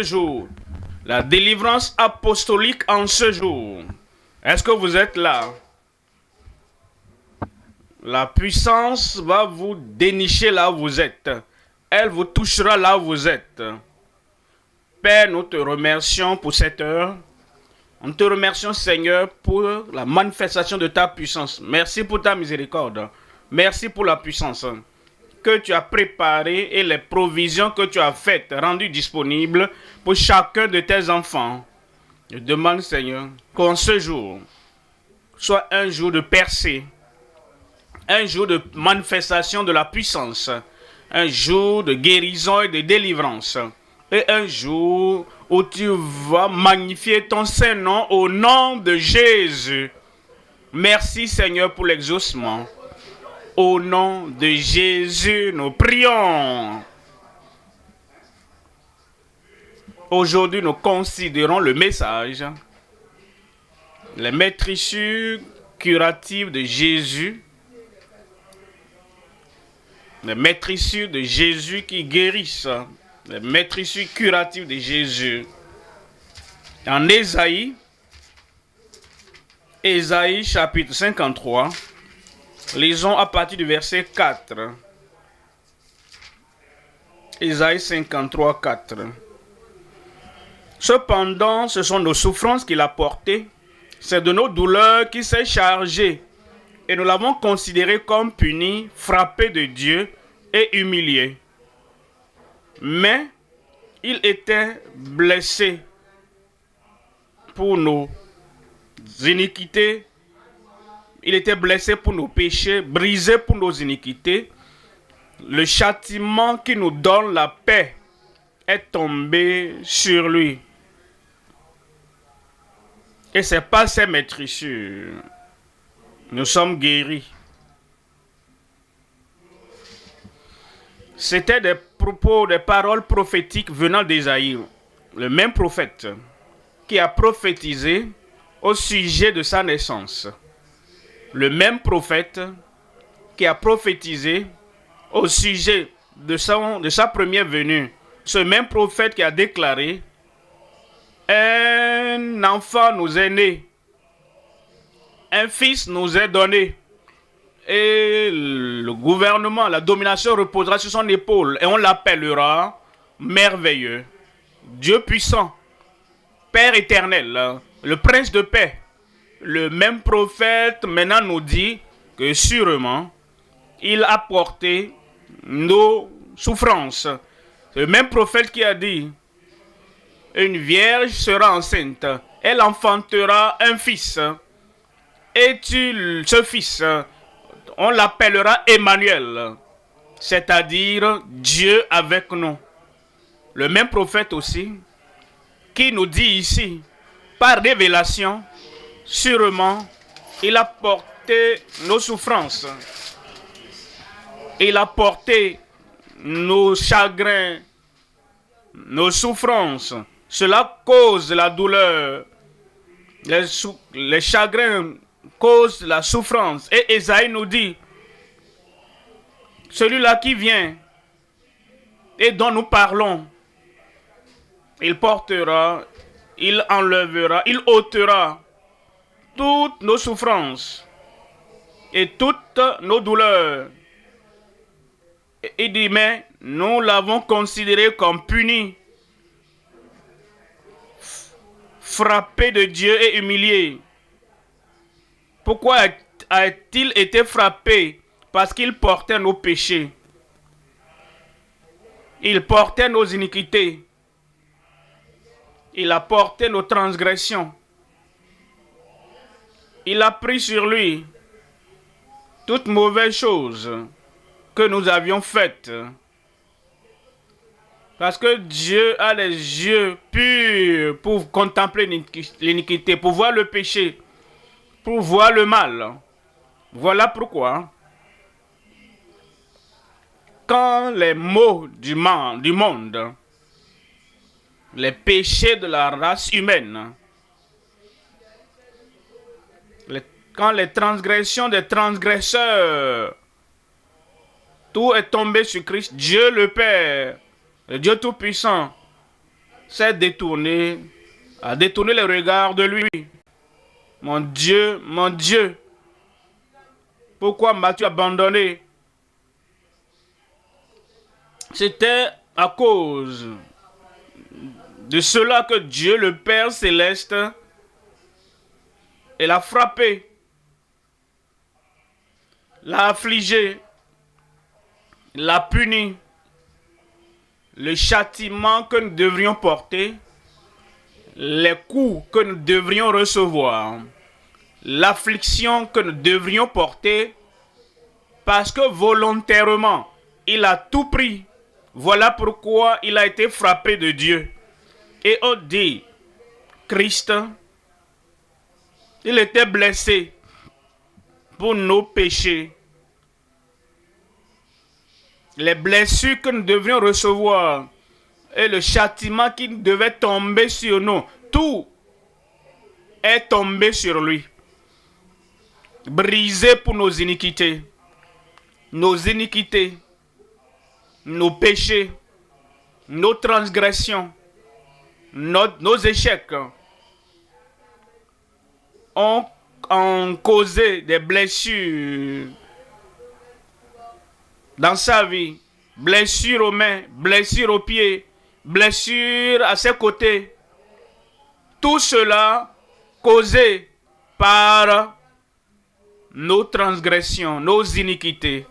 Jour, la délivrance apostolique en ce jour. Est-ce que vous êtes là? La puissance va vous dénicher là où vous êtes. Elle vous touchera là où vous êtes. Père, nous te remercions pour cette heure. Nous te remercions, Seigneur, pour la manifestation de ta puissance. Merci pour ta miséricorde. Merci pour la puissance que tu as préparée et les provisions que tu as faites, rendues disponibles pour chacun de tes enfants. Je demande, Seigneur, qu'en ce jour soit un jour de percée, un jour de manifestation de la puissance, un jour de guérison et de délivrance, et un jour où tu vas magnifier ton Saint-Nom au nom de Jésus. Merci, Seigneur, pour l'exaucement. Au nom de Jésus, nous prions. Aujourd'hui, nous considérons le message, les maîtrisures curatives de Jésus, les maîtrisures de Jésus qui guérissent, les maîtrisures curatives de Jésus. En Ésaïe chapitre 53, lisons à partir du verset 4. Ésaïe 53, 4. Cependant, ce sont nos souffrances qu'il a portées, c'est de nos douleurs qu'il s'est chargé, et nous l'avons considéré comme puni, frappé de Dieu et humilié. Mais il était blessé pour nos iniquités, il était blessé pour nos péchés, brisé pour nos iniquités. Le châtiment qui nous donne la paix est tombé sur lui. Et c'est par ses maîtrisures, nous sommes guéris. C'était des propos, des paroles prophétiques venant d'Ésaïe, le même prophète qui a prophétisé au sujet de sa naissance. Le même prophète qui a prophétisé au sujet de sa première venue. Ce même prophète qui a déclaré: un enfant nous est né, un fils nous est donné, et le gouvernement, la domination reposera sur son épaule, et on l'appellera merveilleux, Dieu puissant, Père éternel, le prince de paix. Le même prophète maintenant nous dit que sûrement il a porté nos souffrances. C'est le même prophète qui a dit: une vierge sera enceinte, elle enfantera un fils, et ce fils, on l'appellera Emmanuel, c'est-à-dire Dieu avec nous. Le même prophète aussi qui nous dit ici, par révélation, sûrement, il a porté nos souffrances. Il a porté nos chagrins, nos souffrances. Cela cause la douleur. Les chagrins causent la souffrance. Et Ésaïe nous dit, celui-là qui vient et dont nous parlons, il portera, il enlèvera, il ôtera toutes nos souffrances et toutes nos douleurs. Il dit, mais nous l'avons considéré comme puni, frappé de Dieu et humilié. Pourquoi a-t-il été frappé? Parce qu'il portait nos péchés. Il portait nos iniquités. Il a porté nos transgressions. Il a pris sur lui toutes mauvaises choses que nous avions faites. Parce que Dieu a les yeux purs pour contempler l'iniquité, pour voir le péché, pour voir le mal. Voilà pourquoi, quand les maux du monde, les péchés de la race humaine, quand les transgressions des transgresseurs, tout est tombé sur Christ, Dieu le Père, le Dieu Tout-Puissant, s'est détourné, a détourné les regards de lui. Mon Dieu, pourquoi m'as-tu abandonné? C'était à cause de cela que Dieu, le Père céleste, l'a frappé, l'a affligé, l'a puni. Le châtiment que nous devrions porter, les coups que nous devrions recevoir, l'affliction que nous devrions porter, parce que volontairement, il a tout pris. Voilà pourquoi il a été frappé de Dieu. Et on dit, Christ, il était blessé pour nos péchés. Les blessures que nous devrions recevoir et le châtiment qui devait tomber sur nous, tout est tombé sur lui. Brisé pour nos iniquités, nos péchés, nos transgressions, nos échecs ont causé des blessures dans sa vie, blessures aux mains, blessures aux pieds, blessures à ses côtés. Tout cela causé par nos transgressions, nos iniquités.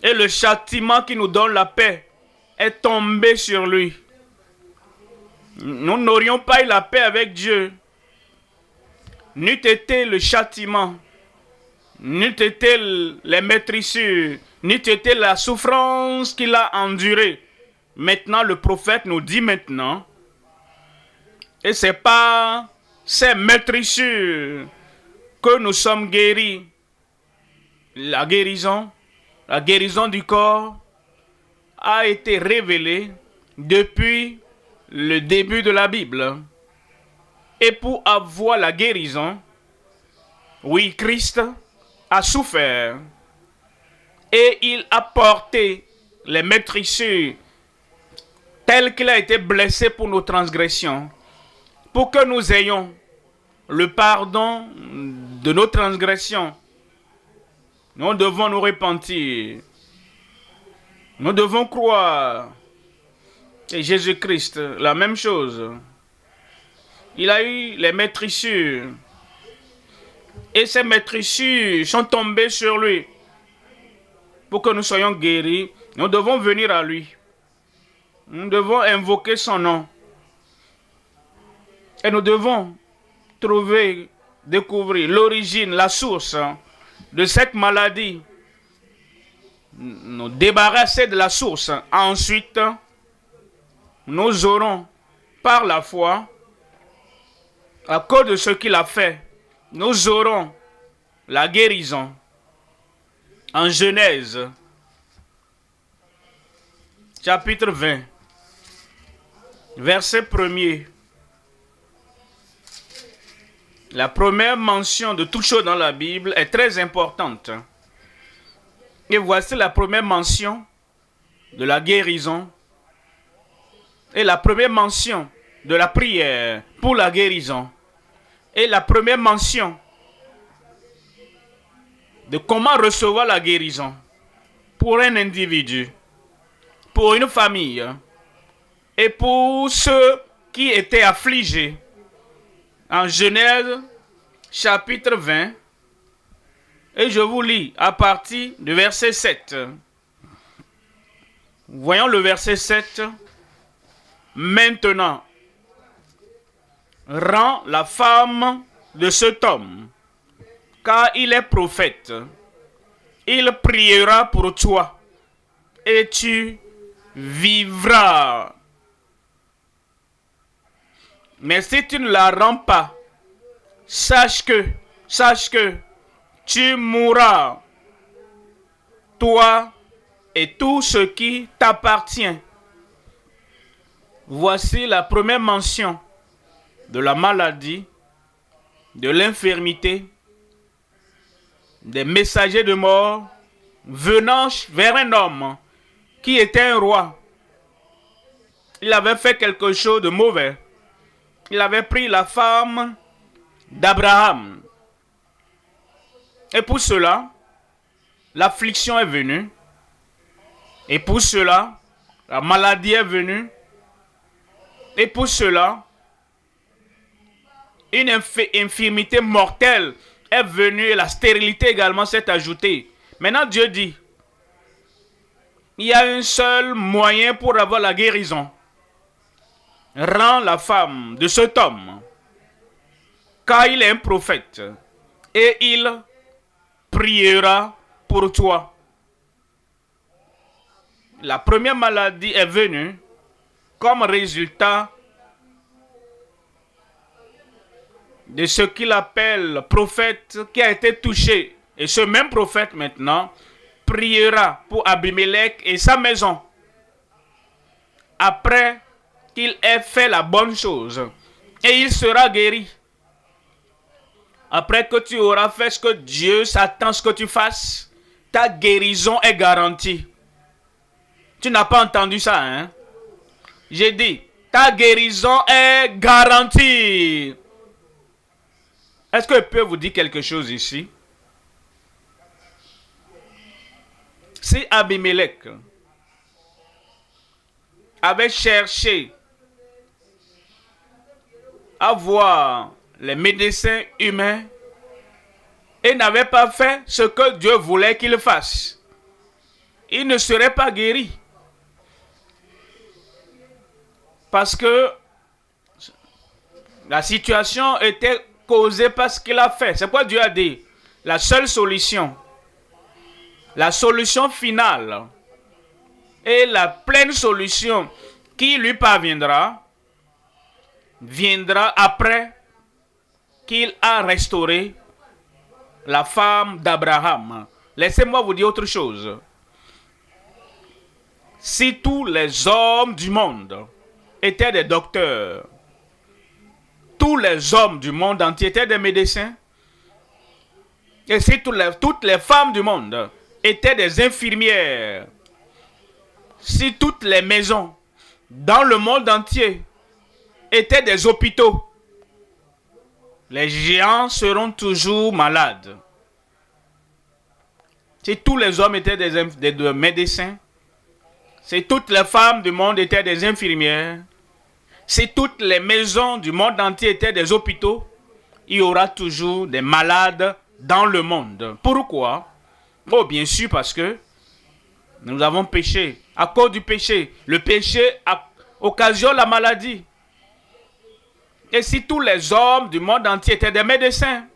Et le châtiment qui nous donne la paix est tombé sur lui. Nous n'aurions pas eu la paix avec Dieu. N'eût été le châtiment, n'eût été les maîtrissures, n'eût été la souffrance qu'il a endurée. Maintenant, le prophète nous dit maintenant, et c'est par ces maîtrissures que nous sommes guéris. La guérison du corps a été révélée depuis le début de la Bible. Et pour avoir la guérison, oui, Christ a souffert et il a porté les maîtrissures telles qu'il a été blessé pour nos transgressions, pour que nous ayons le pardon de nos transgressions. Nous devons nous repentir. Nous devons croire. Et Jésus-Christ, la même chose. Il a eu les maîtrissures. Et ces maîtrissures sont tombées sur lui. Pour que nous soyons guéris, nous devons venir à lui. Nous devons invoquer son nom. Et nous devons découvrir l'origine, la source de cette maladie. Nous débarrasser de la source. Ensuite, nous aurons, par la foi, à cause de ce qu'il a fait, nous aurons la guérison. En Genèse, chapitre 20, verset 1er. La première mention de toute chose dans la Bible est très importante. Et voici la première mention de la guérison et la première mention de la prière pour la guérison et la première mention de comment recevoir la guérison pour un individu, pour une famille et pour ceux qui étaient affligés. En Genèse, chapitre 20, et je vous lis à partir du verset 7. Voyons le verset 7. Maintenant, rends la femme de cet homme, car il est prophète. Il priera pour toi, et tu vivras. Mais si tu ne la rends pas, sache que tu mourras, toi et tout ce qui t'appartient. Voici la première mention de la maladie, de l'infirmité, des messagers de mort venant vers un homme qui était un roi. Il avait fait quelque chose de mauvais. Il avait pris la femme d'Abraham. Et pour cela, l'affliction est venue. Et pour cela, la maladie est venue. Et pour cela, une infirmité mortelle est venue et la stérilité également s'est ajoutée. Maintenant, Dieu dit, il y a un seul moyen pour avoir la guérison. Rends la femme de cet homme, car il est un prophète, et il priera pour toi. La première maladie est venue comme résultat de ce qu'il appelle prophète qui a été touché. Et ce même prophète maintenant priera pour Abimelech et sa maison. Après qu'il ait fait la bonne chose. Et il sera guéri. Après que tu auras fait ce que Dieu s'attend à ce que tu fasses, ta guérison est garantie. Tu n'as pas entendu ça, hein? J'ai dit, ta guérison est garantie. Est-ce que je peux vous dire quelque chose ici? Si Abimelech avait cherché à voir les médecins humains et n'avait pas fait ce que Dieu voulait qu'il fasse, il ne serait pas guéri. Parce que la situation était causée par ce qu'il a fait. C'est quoi Dieu a dit? La seule solution, la solution finale et la pleine solution qui lui parviendra, viendra après qu'il a restauré la femme d'Abraham. Laissez-moi vous dire autre chose. Si tous les hommes du monde étaient des docteurs, tous les hommes du monde entier étaient des médecins, et si toutes les femmes du monde étaient des infirmières, si toutes les maisons dans le monde entier étaient des hôpitaux, les géants seront toujours malades. Si tous les hommes étaient des médecins, si toutes les femmes du monde étaient des infirmières, si toutes les maisons du monde entier étaient des hôpitaux, il y aura toujours des malades dans le monde. Pourquoi? Oh, bien sûr, parce que nous avons péché. À cause du péché, le péché occasionne la maladie. Et si tous les hommes du monde entier étaient des médecins,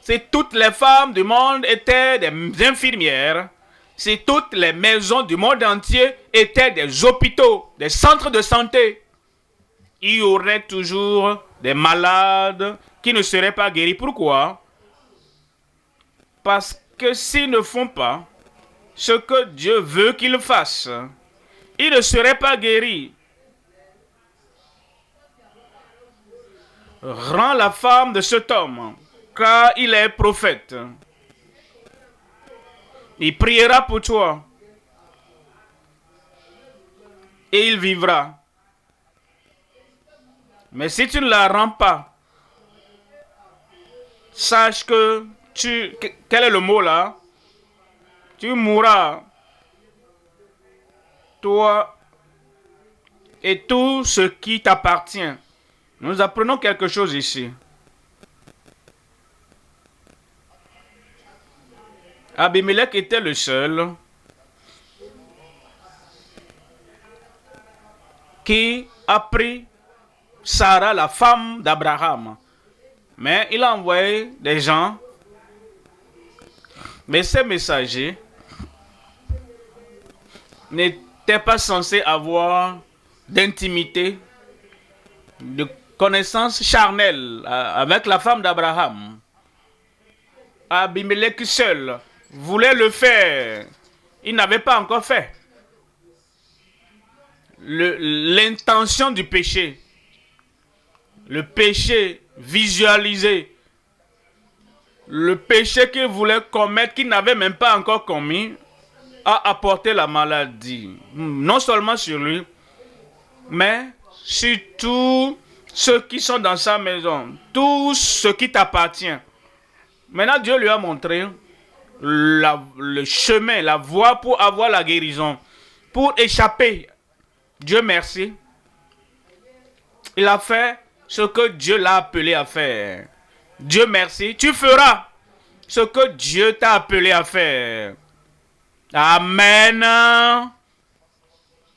si toutes les femmes du monde étaient des infirmières, si toutes les maisons du monde entier étaient des hôpitaux, des centres de santé, il y aurait toujours des malades qui ne seraient pas guéris. Pourquoi? Parce que s'ils ne font pas ce que Dieu veut qu'ils fassent, ils ne seraient pas guéris. Rends la femme de cet homme, car il est prophète. Il priera pour toi. Et il vivra. Mais si tu ne la rends pas, sache que quel est le mot là? Tu mourras. Toi et tout ce qui t'appartient. Nous apprenons quelque chose ici. Abimelech était le seul qui a pris Sarah, la femme d'Abraham. Mais il a envoyé des gens. Mais ces messagers n'étaient pas censés avoir d'intimité, de connaissance charnelle avec la femme d'Abraham. Abimelech seul voulait le faire. Il n'avait pas encore fait. L'intention du péché, le péché visualisé, le péché qu'il voulait commettre, qu'il n'avait même pas encore commis, a apporté la maladie. Non seulement sur lui, mais surtout ceux qui sont dans sa maison, tout ce qui t'appartient. Maintenant, Dieu lui a montré le chemin, la voie pour avoir la guérison, pour échapper. Dieu merci. Il a fait ce que Dieu l'a appelé à faire. Dieu merci. Tu feras ce que Dieu t'a appelé à faire. Amen.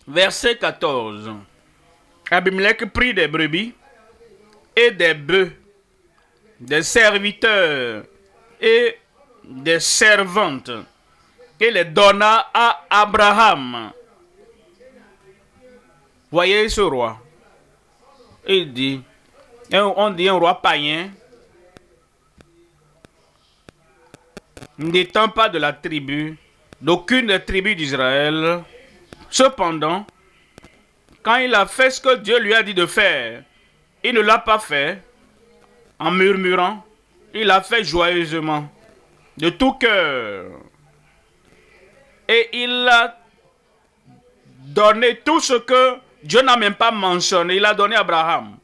Verset 14. Abimelech prit des brebis et des bœufs, des serviteurs et des servantes, et les donna à Abraham. Voyez ce roi. Il dit, on dit un roi païen, n'étant pas de la tribu, d'aucune des tribus d'Israël. Cependant, quand il a fait ce que Dieu lui a dit de faire, il ne l'a pas fait en murmurant, il l'a fait joyeusement, de tout cœur. Et il a donné tout ce que Dieu n'a même pas mentionné. Il a donné à Abraham.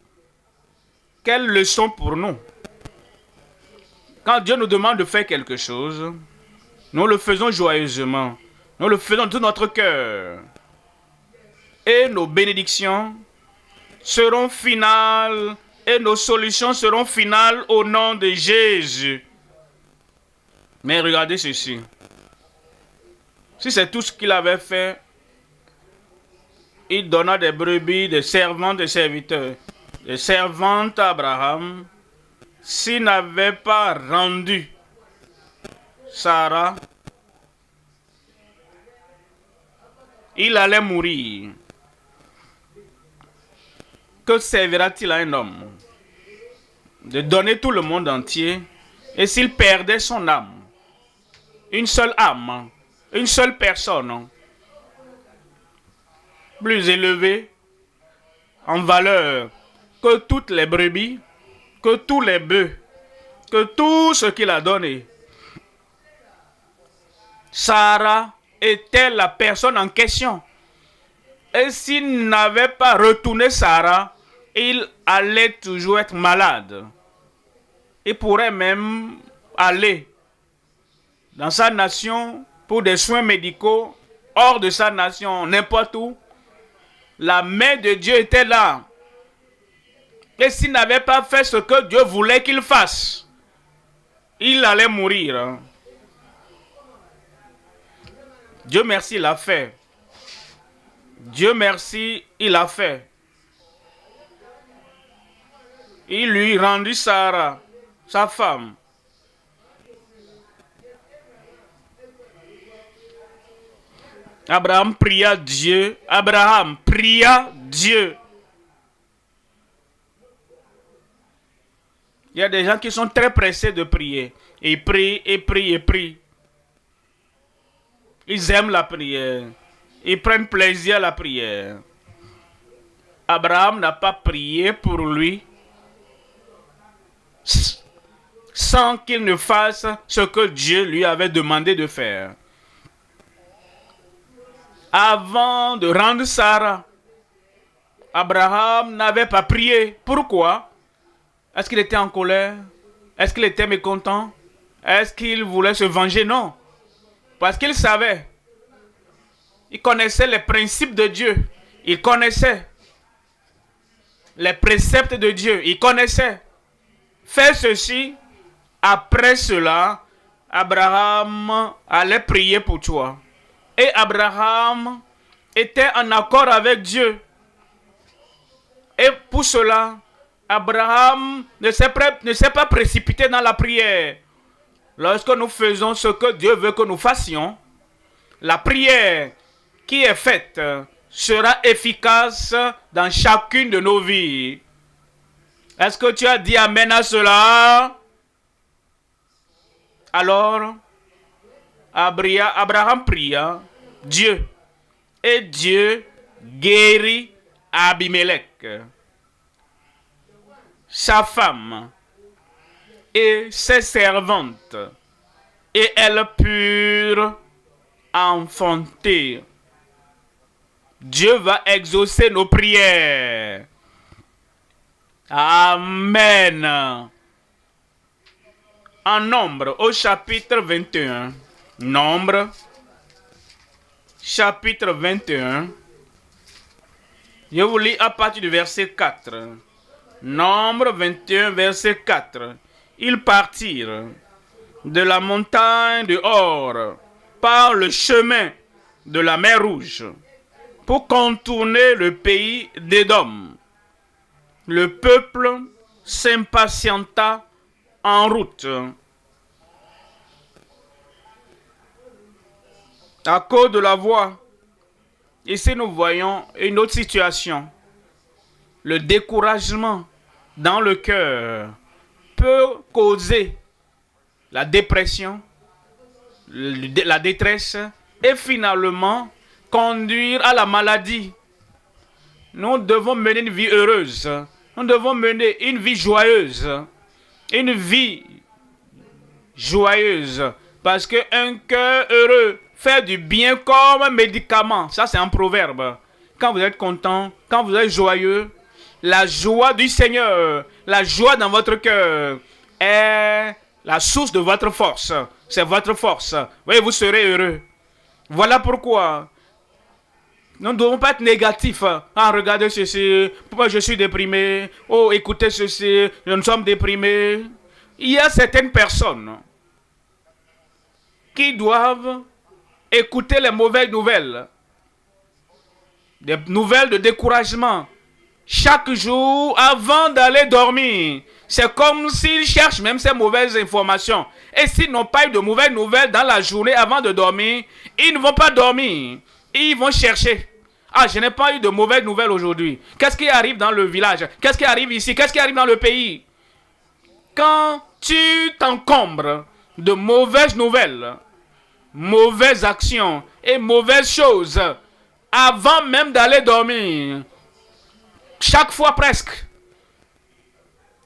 Quelle leçon pour nous. Quand Dieu nous demande de faire quelque chose, nous le faisons joyeusement. Nous le faisons de tout notre cœur. Et nos bénédictions seront finales et nos solutions seront finales au nom de Jésus. Mais regardez ceci. Si c'est tout ce qu'il avait fait, il donna des brebis, des servantes, des serviteurs, des servantes à Abraham. S'il n'avait pas rendu Sarah, il allait mourir. Que servira-t-il à un homme de donner tout le monde entier et s'il perdait son âme, une seule âme, une seule personne, plus élevée en valeur que toutes les brebis, que tous les bœufs, que tout ce qu'il a donné. Sarah était la personne en question. Et s'il n'avait pas retourné Sarah, il allait toujours être malade. Il pourrait même aller dans sa nation pour des soins médicaux, hors de sa nation, n'importe où. La main de Dieu était là. Et s'il n'avait pas fait ce que Dieu voulait qu'il fasse, il allait mourir. Dieu merci, il l'a fait. Dieu merci, il l'a fait. Il lui rendit Sarah, sa femme. Abraham pria Dieu. Abraham pria Dieu. Il y a des gens qui sont très pressés de prier. Ils prient, et prient, et prient. Ils aiment la prière. Ils prennent plaisir à la prière. Abraham n'a pas prié pour lui sans qu'il ne fasse ce que Dieu lui avait demandé de faire. Avant de rendre Sarah, Abraham n'avait pas prié. Pourquoi? Est-ce qu'il était en colère? Est-ce qu'il était mécontent? Est-ce qu'il voulait se venger? Non. Parce qu'il savait. Il connaissait les principes de Dieu. Il connaissait les préceptes de Dieu. Il connaissait. Fais ceci. Après cela, Abraham allait prier pour toi. Et Abraham était en accord avec Dieu. Et pour cela, Abraham ne s'est pas précipité dans la prière. Lorsque nous faisons ce que Dieu veut que nous fassions, la prière qui est faite sera efficace dans chacune de nos vies. Est-ce que tu as dit amen à cela? Alors, Abraham pria Dieu. Et Dieu guérit Abimelech, sa femme et ses servantes. Et elles purent enfanter. Dieu va exaucer nos prières. Amen. En Nombre, au chapitre 21. Nombre, chapitre 21. Je vous lis à partir du verset 4. Nombre 21, verset 4. Ils partirent de la montagne de Hor par le chemin de la mer Rouge pour contourner le pays d'Édom. Le peuple s'impatienta en route. À cause de la voie, ici nous voyons une autre situation. Le découragement dans le cœur peut causer la dépression, la détresse et finalement conduire à la maladie. Nous devons mener une vie heureuse. Nous devons mener une vie joyeuse. Une vie joyeuse. Parce qu'un cœur heureux fait du bien comme un médicament. Ça, c'est un proverbe. Quand vous êtes content, quand vous êtes joyeux, la joie du Seigneur, la joie dans votre cœur est la source de votre force. C'est votre force. Oui, vous serez heureux. Voilà pourquoi nous ne devons pas être négatifs. Ah, regardez ceci, pourquoi je suis déprimé. Oh, écoutez ceci, nous sommes déprimés. Il y a certaines personnes qui doivent écouter les mauvaises nouvelles. Des nouvelles de découragement. Chaque jour, avant d'aller dormir, c'est comme s'ils cherchent même ces mauvaises informations. Et s'ils n'ont pas eu de mauvaises nouvelles dans la journée avant de dormir, ils ne vont pas dormir. Ils vont chercher. Ah, je n'ai pas eu de mauvaises nouvelles aujourd'hui. Qu'est-ce qui arrive dans le village? Qu'est-ce qui arrive ici? Qu'est-ce qui arrive dans le pays? Quand tu t'encombres de mauvaises nouvelles, mauvaises actions et mauvaises choses, avant même d'aller dormir, chaque fois presque,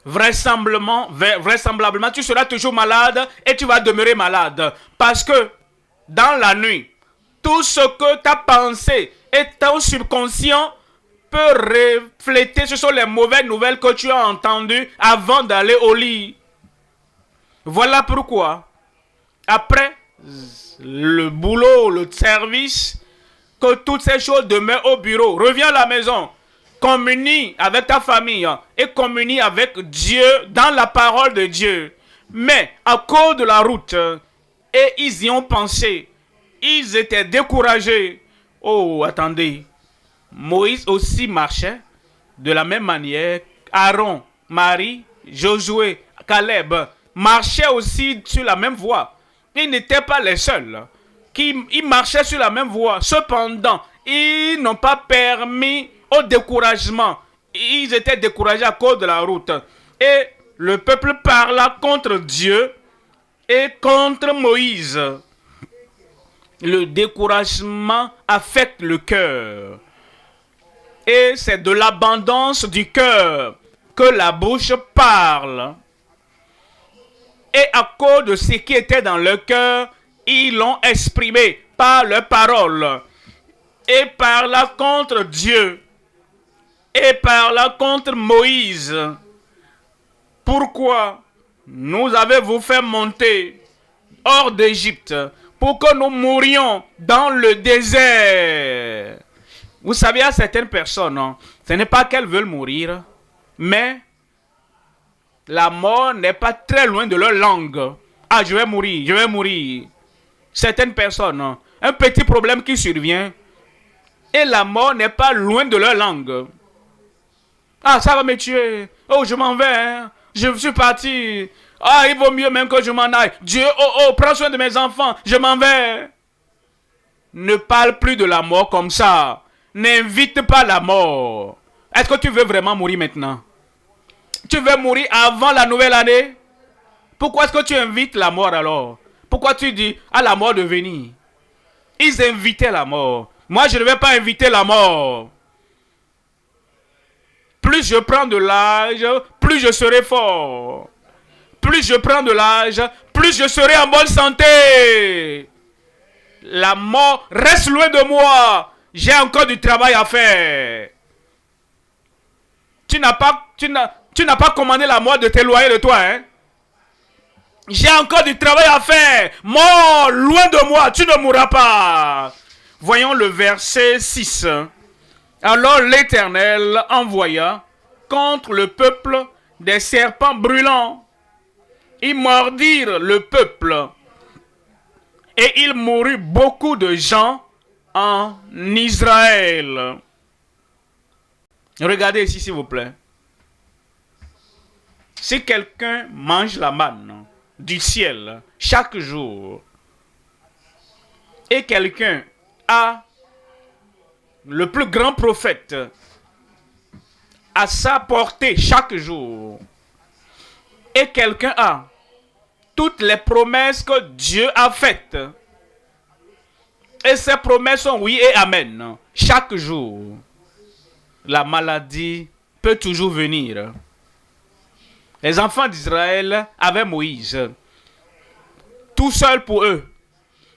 vraisemblablement, tu seras toujours malade et tu vas demeurer malade. Parce que dans la nuit, tout ce que tu as pensé et ton subconscient peut refléter, ce sont les mauvaises nouvelles que tu as entendues avant d'aller au lit. Voilà pourquoi, après le boulot, le service, que toutes ces choses demeurent au bureau. Reviens à la maison. Communie avec ta famille et communie avec Dieu dans la parole de Dieu. Mais à cause de la route, et ils y ont pensé, ils étaient découragés. Oh, attendez. Moïse aussi marchait de la même manière. Aaron, Marie, Josué, Caleb marchaient aussi sur la même voie. Ils n'étaient pas les seuls. Ils marchaient sur la même voie. Cependant, ils n'ont pas permis au découragement. Ils étaient découragés à cause de la route. Et le peuple parla contre Dieu et contre Moïse. Le découragement affecte le cœur. Et c'est de l'abondance du cœur que la bouche parle. Et à cause de ce qui était dans le cœur, ils l'ont exprimé par leurs paroles. Et parla contre Dieu. Et parla contre Moïse. Pourquoi nous avez-vous fait monter hors d'Égypte pour que nous mourions dans le désert? Vous savez, il y a certaines personnes, ce n'est pas qu'elles veulent mourir, mais la mort n'est pas très loin de leur langue. Ah, je vais mourir, je vais mourir. Certaines personnes, un petit problème qui survient, et la mort n'est pas loin de leur langue. Ah, ça va me tuer. Oh, je m'en vais, hein. Je suis parti. Ah, il vaut mieux même que je m'en aille. Dieu, oh, prends soin de mes enfants. Je m'en vais. Ne parle plus de la mort comme ça. N'invite pas la mort. Est-ce que tu veux vraiment mourir maintenant? Tu veux mourir avant la nouvelle année? Pourquoi est-ce que tu invites la mort alors? Pourquoi tu dis à la mort de venir? Ils invitaient la mort. Moi, je ne vais pas inviter la mort. Plus je prends de l'âge, plus je serai fort. Plus je prends de l'âge, plus je serai en bonne santé. La mort reste loin de moi. J'ai encore du travail à faire. Tu n'as pas commandé la mort de t'éloigner de toi, hein? J'ai encore du travail à faire. Mort, loin de moi, tu ne mourras pas. Voyons le verset 6. Alors l'Éternel envoya contre le peuple des serpents brûlants. Ils mordirent le peuple. Et il mourut beaucoup de gens en Israël. Regardez ici, s'il vous plaît. Si quelqu'un mange la manne du ciel chaque jour, et quelqu'un a le plus grand prophète à sa portée chaque jour, et quelqu'un a toutes les promesses que Dieu a faites, et ces promesses sont oui et amen, chaque jour, la maladie peut toujours venir. Les enfants d'Israël avaient Moïse, tout seul pour eux.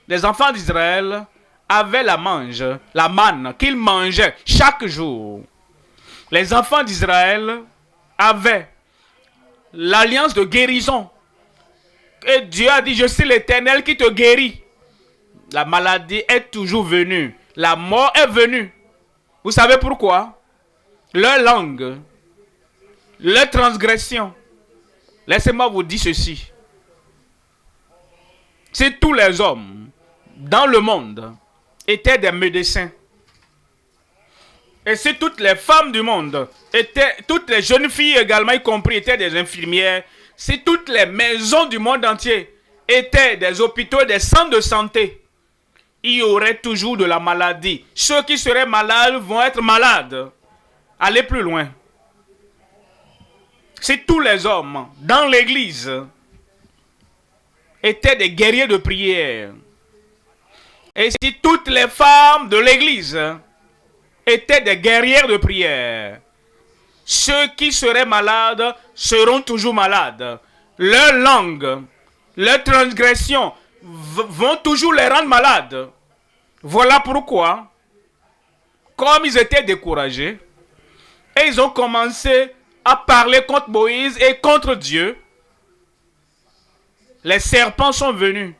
Les enfants d'Israël avaient la manne qu'ils mangeaient chaque jour. Les enfants d'Israël avaient l'alliance de guérison. Et Dieu a dit, je suis l'Éternel qui te guérit. La maladie est toujours venue. La mort est venue. Vous savez pourquoi? Leur langue, leur transgression. Laissez-moi vous dire ceci. Si tous les hommes dans le monde étaient des médecins, et si toutes les femmes du monde étaient, toutes les jeunes filles également y compris, étaient des infirmières, si toutes les maisons du monde entier étaient des hôpitaux et des centres de santé, il y aurait toujours de la maladie. Ceux qui seraient malades vont être malades. Allez plus loin. Si tous les hommes dans l'église étaient des guerriers de prière, et si toutes les femmes de l'église étaient des guerrières de prière, ceux qui seraient malades seront toujours malades. Leur langue, leur transgression vont toujours les rendre malades. Voilà pourquoi, comme ils étaient découragés, et ils ont commencé à parler contre Moïse et contre Dieu, les serpents sont venus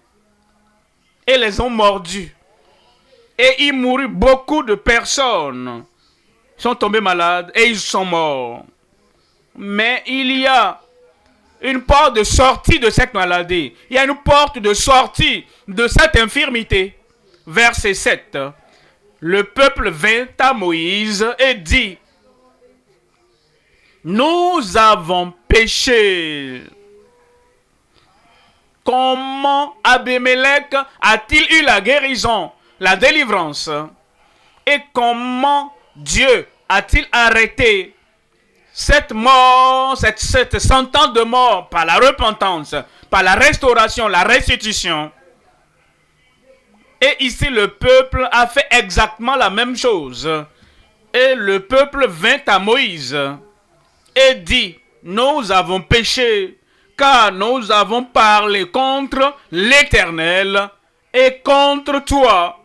et les ont mordus. Et il mourut beaucoup de personnes. Ils sont tombés malades et ils sont morts. Mais il y a une porte de sortie de cette maladie. Il y a une porte de sortie de cette infirmité. Verset 7. Le peuple vint à Moïse et dit, nous avons péché. Comment Abimelech a-t-il eu la guérison, la délivrance? Et comment Dieu a-t-il arrêté cette mort, cette sentence de mort par la repentance, par la restauration, la restitution? Et ici, le peuple a fait exactement la même chose. Et le peuple vint à Moïse et dit, nous avons péché, car nous avons parlé contre l'Éternel et contre toi.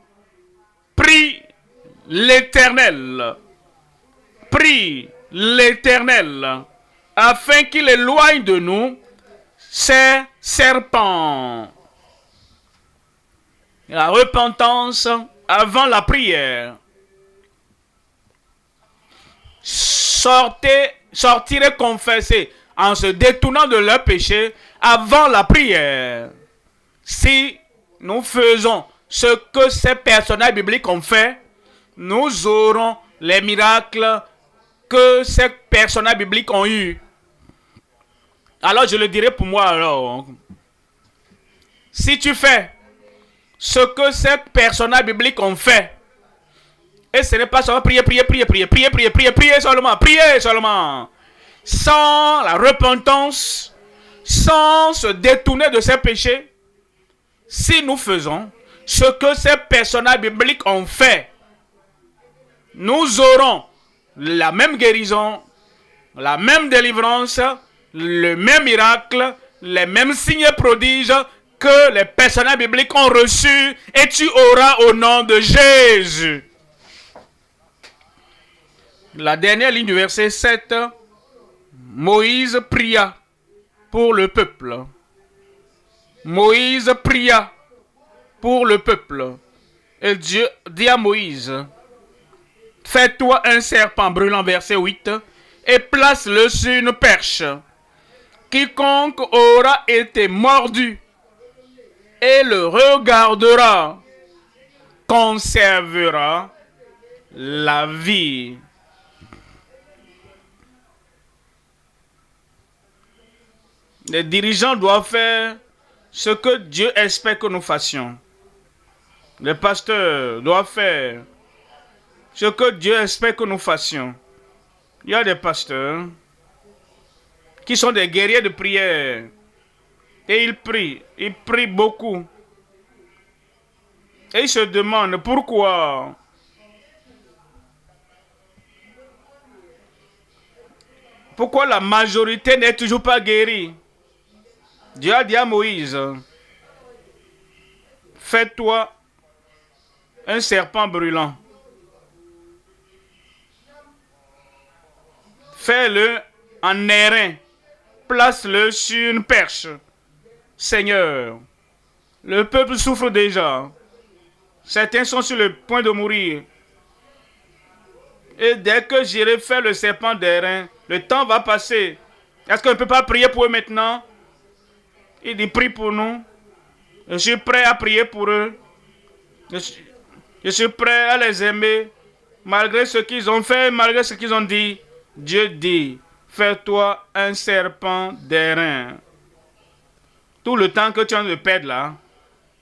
Prie l'Éternel, afin qu'il éloigne de nous ces serpents. La repentance avant la prière. Sortir et confesser en se détournant de leurs péchés avant la prière. Si nous faisons ce que ces personnages bibliques ont fait, nous aurons les miracles que ces personnages bibliques ont eu. Alors je le dirai pour moi alors. Si tu fais ce que ces personnages bibliques ont fait, et ce n'est pas seulement prier seulement, sans la repentance, sans se détourner de ses péchés, si nous faisons ce que ces personnages bibliques ont fait, nous aurons la même guérison, la même délivrance, le même miracle, les mêmes signes et prodiges que les personnages bibliques ont reçus, et tu auras au nom de Jésus. La dernière ligne du verset 7, Moïse pria pour le peuple. Moïse pria pour le peuple. Et Dieu dit à Moïse, fais-toi un serpent brûlant, verset 8, et place-le sur une perche. Quiconque aura été mordu et le regardera conservera la vie. Les dirigeants doivent faire ce que Dieu espère que nous fassions. Les pasteurs doivent faire ce que Dieu espère que nous fassions. Il y a des pasteurs qui sont des guerriers de prière. Et ils prient beaucoup. Et ils se demandent pourquoi la majorité n'est toujours pas guérie. Dieu a dit à Moïse, fais-toi un serpent brûlant. Fais-le en airain. Place-le sur une perche. Seigneur, le peuple souffre déjà. Certains sont sur le point de mourir. Et dès que j'irai faire le serpent d'airain, le temps va passer. Est-ce qu'on ne peut pas prier pour eux maintenant? Il dit, prie pour nous. Je suis prêt à prier pour eux. Je suis prêt à les aimer. Malgré ce qu'ils ont fait, malgré ce qu'ils ont dit. Dieu dit, fais-toi un serpent d'airain. Tout le temps que tu as de perdre là,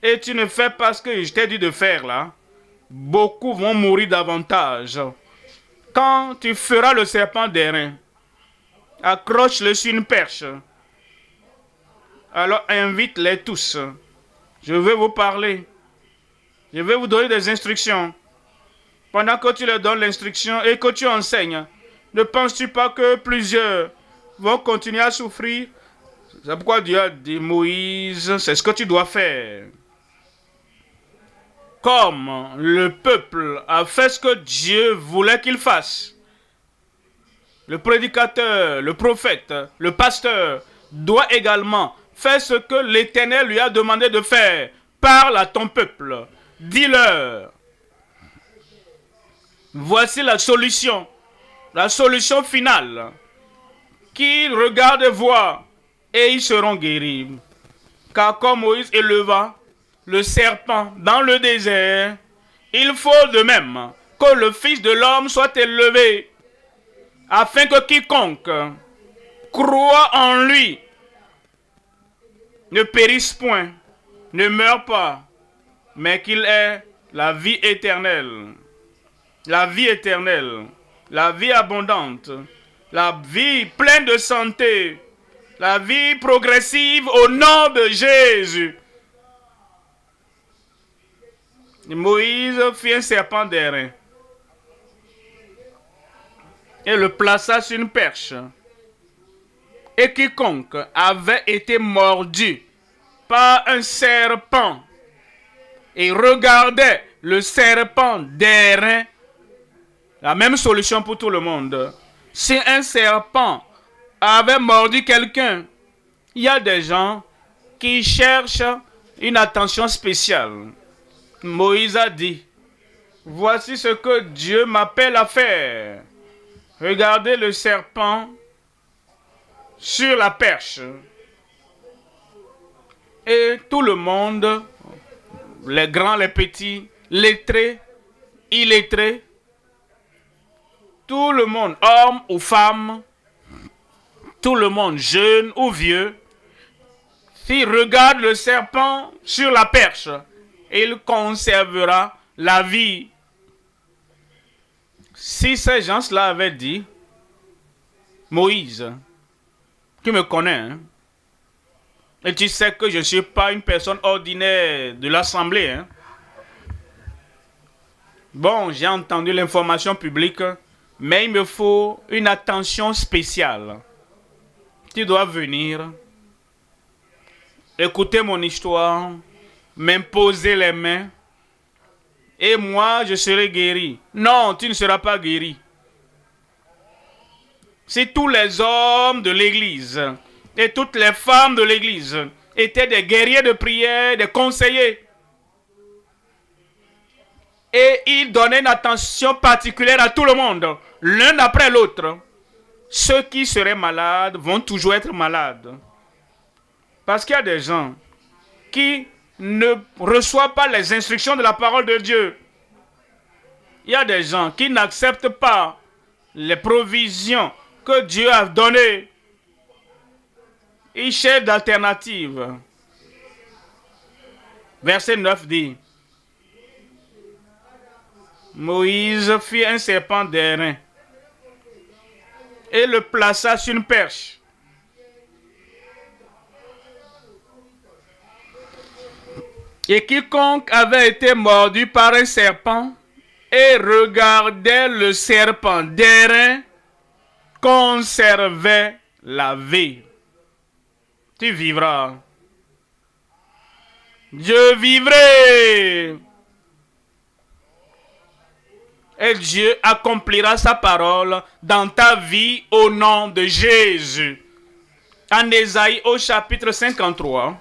et tu ne fais pas ce que je t'ai dit de faire là, beaucoup vont mourir davantage. Quand tu feras le serpent d'airain, accroche-le sur une perche. Alors invite-les tous. Je vais vous parler. Je vais vous donner des instructions. Pendant que tu leur donnes l'instruction et que tu enseignes, ne penses-tu pas que plusieurs vont continuer à souffrir? C'est pourquoi Dieu a dit, Moïse, c'est ce que tu dois faire. Comme le peuple a fait ce que Dieu voulait qu'il fasse, le prédicateur, le prophète, le pasteur doit également faire ce que l'Éternel lui a demandé de faire. Parle à ton peuple. Dis-leur. Voici la solution finale. Qu'ils regardent et voient, et ils seront guéris. Car comme Moïse éleva le serpent dans le désert, il faut de même que le Fils de l'homme soit élevé, afin que quiconque croit en lui ne périsse point, ne meure pas, mais qu'il ait la vie éternelle. La vie éternelle, la vie abondante, la vie pleine de santé, la vie progressive au nom de Jésus. Moïse fit un serpent d'airain et le plaça sur une perche. Et quiconque avait été mordu par un serpent et regardait le serpent d'airain, la même solution pour tout le monde. Si un serpent avait mordu quelqu'un, il y a des gens qui cherchent une attention spéciale. Moïse a dit, voici ce que Dieu m'appelle à faire. Regardez le serpent sur la perche. Et tout le monde, les grands, les petits, lettrés, illettrés, tout le monde, homme ou femme, tout le monde, jeune ou vieux, s'il regarde le serpent sur la perche, il conservera la vie. Si ces gens-là avaient dit, Moïse, tu me connais, hein? Et tu sais que je ne suis pas une personne ordinaire de l'Assemblée. Hein? Bon, j'ai entendu l'information publique, mais il me faut une attention spéciale. Tu dois venir, écouter mon histoire, m'imposer les mains, et moi, je serai guéri. Non, tu ne seras pas guéri. si tous les hommes de l'Église et toutes les femmes de l'Église étaient des guerriers de prière, des conseillers, et ils donnaient une attention particulière à tout le monde, l'un après l'autre, ceux qui seraient malades vont toujours être malades. Parce qu'il y a des gens qui ne reçoivent pas les instructions de la parole de Dieu. Il y a des gens qui n'acceptent pas les provisions que Dieu a données. Ils cherchent d'alternatives. Verset 9 dit, Moïse fit un serpent d'airain et le plaça sur une perche. Et quiconque avait été mordu par un serpent et regardait le serpent d'airain conservait la vie. Tu vivras. Je vivrai. Et Dieu accomplira sa parole dans ta vie au nom de Jésus. En Ésaïe au chapitre 53.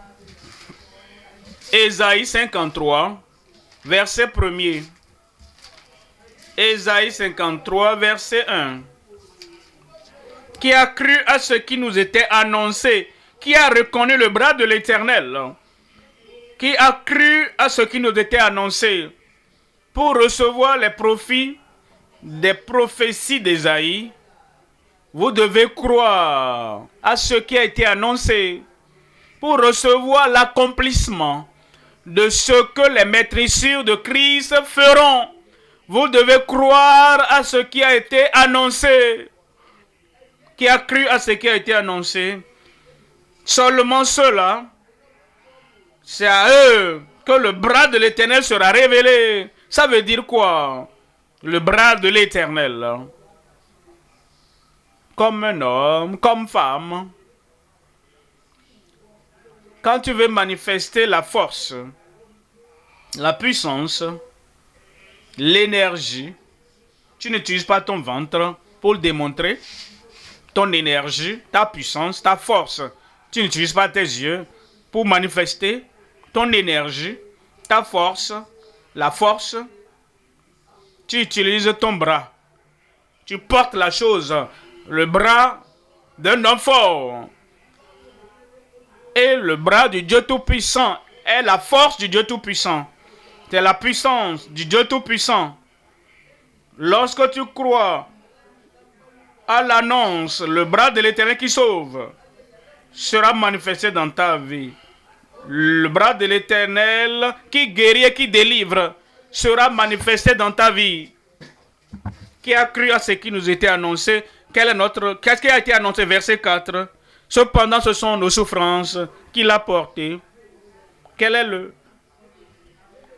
Ésaïe 53, verset 1er. Ésaïe 53, verset 1. Qui a cru à ce qui nous était annoncé, qui a reconnu le bras de l'Éternel, qui a cru à ce qui nous était annoncé, pour recevoir les profits des prophéties d'Ésaïe, vous devez croire à ce qui a été annoncé, pour recevoir l'accomplissement de ce que les maîtrisures de Christ feront. Vous devez croire à ce qui a été annoncé. Qui a cru à ce qui a été annoncé? Seulement ceux-là, c'est à eux que le bras de l'Éternel sera révélé. Ça veut dire quoi? Le bras de l'Éternel. Comme un homme, comme femme. Quand tu veux manifester la force, la puissance, l'énergie, tu n'utilises pas ton ventre pour le démontrer. Ton énergie, ta puissance, ta force. Tu n'utilises pas tes yeux pour manifester ton énergie, ta force, la force. Tu utilises ton bras. Tu portes la chose, le bras d'un homme fort. Et le bras du Dieu Tout-Puissant est la force du Dieu Tout-Puissant. C'est la puissance du Dieu Tout-Puissant. Lorsque tu crois à l'annonce, le bras de l'Éternel qui sauve sera manifesté dans ta vie. Le bras de l'Éternel qui guérit et qui délivre sera manifesté dans ta vie. Qui a cru à ce qui nous était annoncé? Qu'est-ce qui a été annoncé? Verset 4. Cependant, ce sont nos souffrances qu'il a portées. Quelle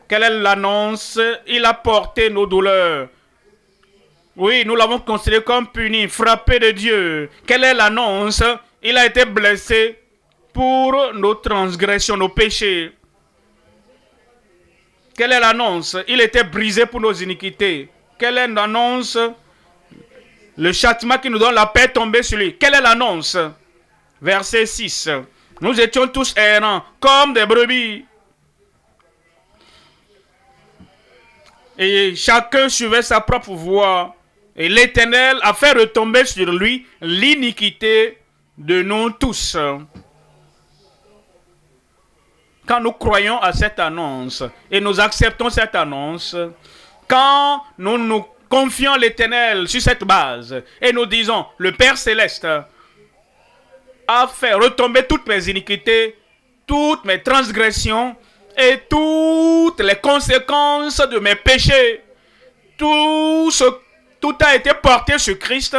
est l'annonce? Il a porté nos douleurs. Oui, nous l'avons considéré comme puni, frappé de Dieu. Quelle est l'annonce? Il a été blessé pour nos transgressions, nos péchés. Quelle est l'annonce? Il était brisé pour nos iniquités. Quelle est l'annonce? Le châtiment qui nous donne la paix est tombé sur lui. Quelle est l'annonce? Verset 6. Nous étions tous errants, comme des brebis. Et chacun suivait sa propre voie. Et l'Éternel a fait retomber sur lui l'iniquité de nous tous. Quand nous croyons à cette annonce et nous acceptons cette annonce, quand nous nous confions à l'Éternel sur cette base et nous disons, le Père Céleste a fait retomber toutes mes iniquités, toutes mes transgressions et toutes les conséquences de mes péchés. Tout a été porté sur Christ.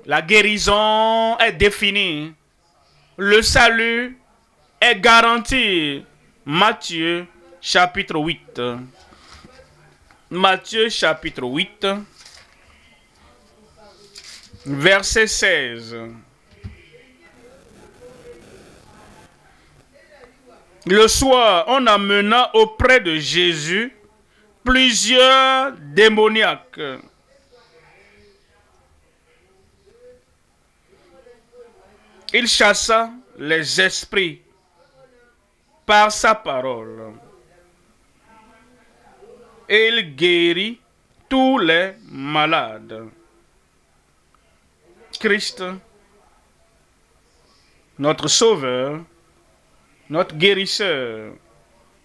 La guérison est définie. Le salut est garanti. Matthieu chapitre 8. Matthieu chapitre 8, verset 16. Le soir, on amena auprès de Jésus plusieurs démoniaques Il chassa les esprits par sa parole. Et il guérit tous les malades. Christ, notre Sauveur, notre guérisseur,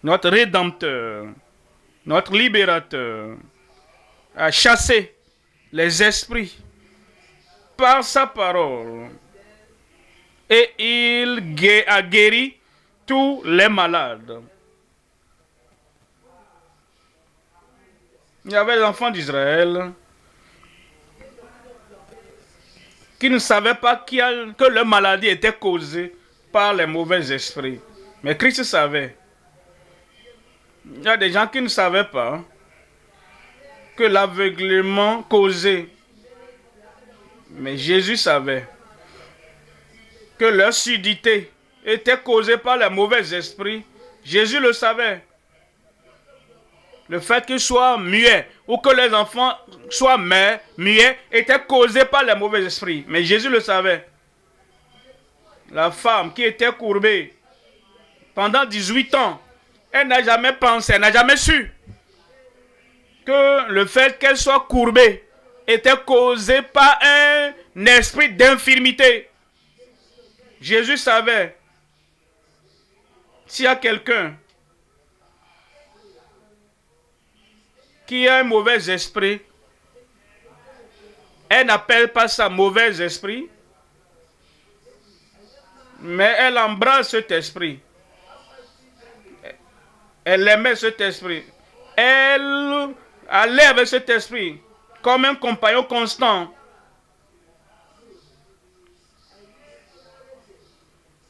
notre Rédempteur, notre Libérateur, a chassé les esprits par sa parole et il a guéri tous les malades. Il y avait les enfants d'Israël qui ne savaient pas que leur maladie était causée par les mauvais esprits. Mais Christ savait. Il y a des gens qui ne savaient pas que l'aveuglement causait. Mais Jésus savait que leur surdité était causée par les mauvais esprits. Jésus le savait. Le fait qu'ils soient muets ou que les enfants soient muets était causé par les mauvais esprits. Mais Jésus le savait. La femme qui était courbée pendant 18 ans, elle n'a jamais pensé, elle n'a jamais su que le fait qu'elle soit courbée était causé par un esprit d'infirmité. Jésus savait. S'il y a quelqu'un qui a un mauvais esprit, elle n'appelle pas ça mauvais esprit, mais elle embrasse cet esprit. Elle aimait cet esprit. Elle allait avec cet esprit comme un compagnon constant.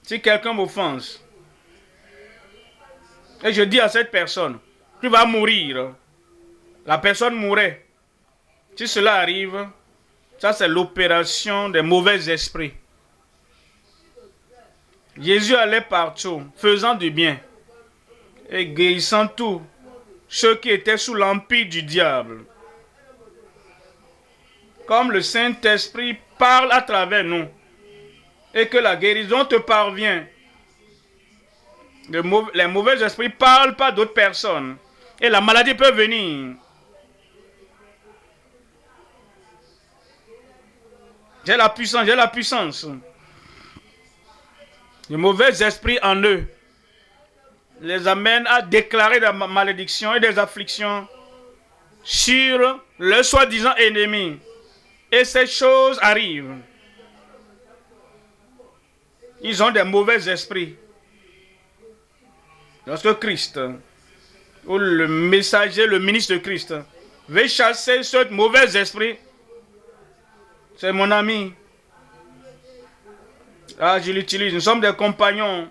Si quelqu'un m'offense, et je dis à cette personne, tu vas mourir, la personne mourrait. Si cela arrive, ça c'est l'opération des mauvais esprits. Jésus allait partout, faisant du bien et guérissant tous ceux qui étaient sous l'empire du diable. Comme le Saint-Esprit parle à travers nous et que la guérison te parvient, les mauvais esprits ne parlent pas d'autres personnes et la maladie peut venir. J'ai la puissance, j'ai la puissance. Les mauvais esprits en eux les amènent à déclarer des malédictions et des afflictions sur leurs soi-disant ennemis. Et ces choses arrivent. Ils ont des mauvais esprits. Lorsque Christ, ou le messager, le ministre de Christ, veut chasser ce mauvais esprit, c'est mon ami. Ah, je l'utilise. Nous sommes des compagnons.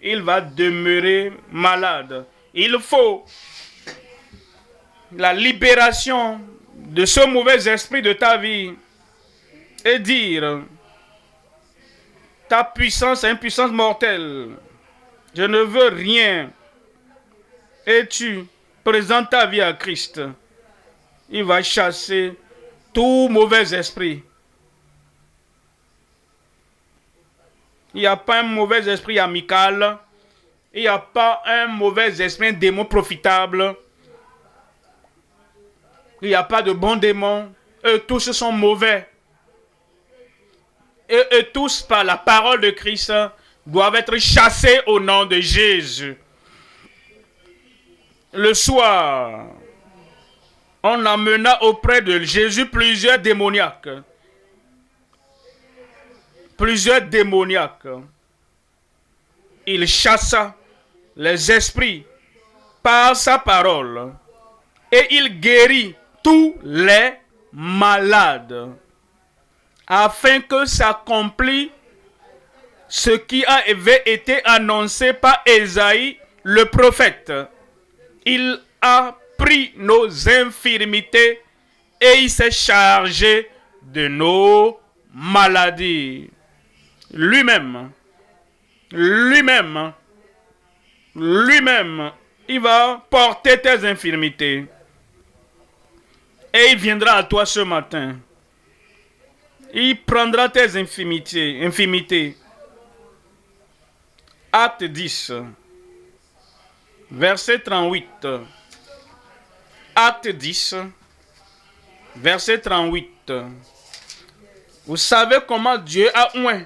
Il va demeurer malade. Il faut la libération de ce mauvais esprit de ta vie et dire, ta puissance est une puissance mortelle. Je ne veux rien. Et tu présentes ta vie à Christ. Il va chasser tout mauvais esprit. Il n'y a pas un mauvais esprit amical. Il n'y a pas un mauvais esprit, un démon profitable. Il n'y a pas de bons démons. Eux tous sont mauvais. Et eux tous, par la parole de Christ, doivent être chassés au nom de Jésus. Le soir, on amena auprès de Jésus plusieurs démoniaques. Il chassa les esprits par sa parole et il guérit tous les malades afin que s'accomplisse ce qui avait été annoncé par Ésaïe le prophète. Il a pris nos infirmités et il s'est chargé de nos maladies. Lui-même, il va porter tes infirmités. Et il viendra à toi ce matin. Il prendra tes infimités. Acte 10, verset 38. Acte 10, verset 38. Vous savez comment Dieu a oint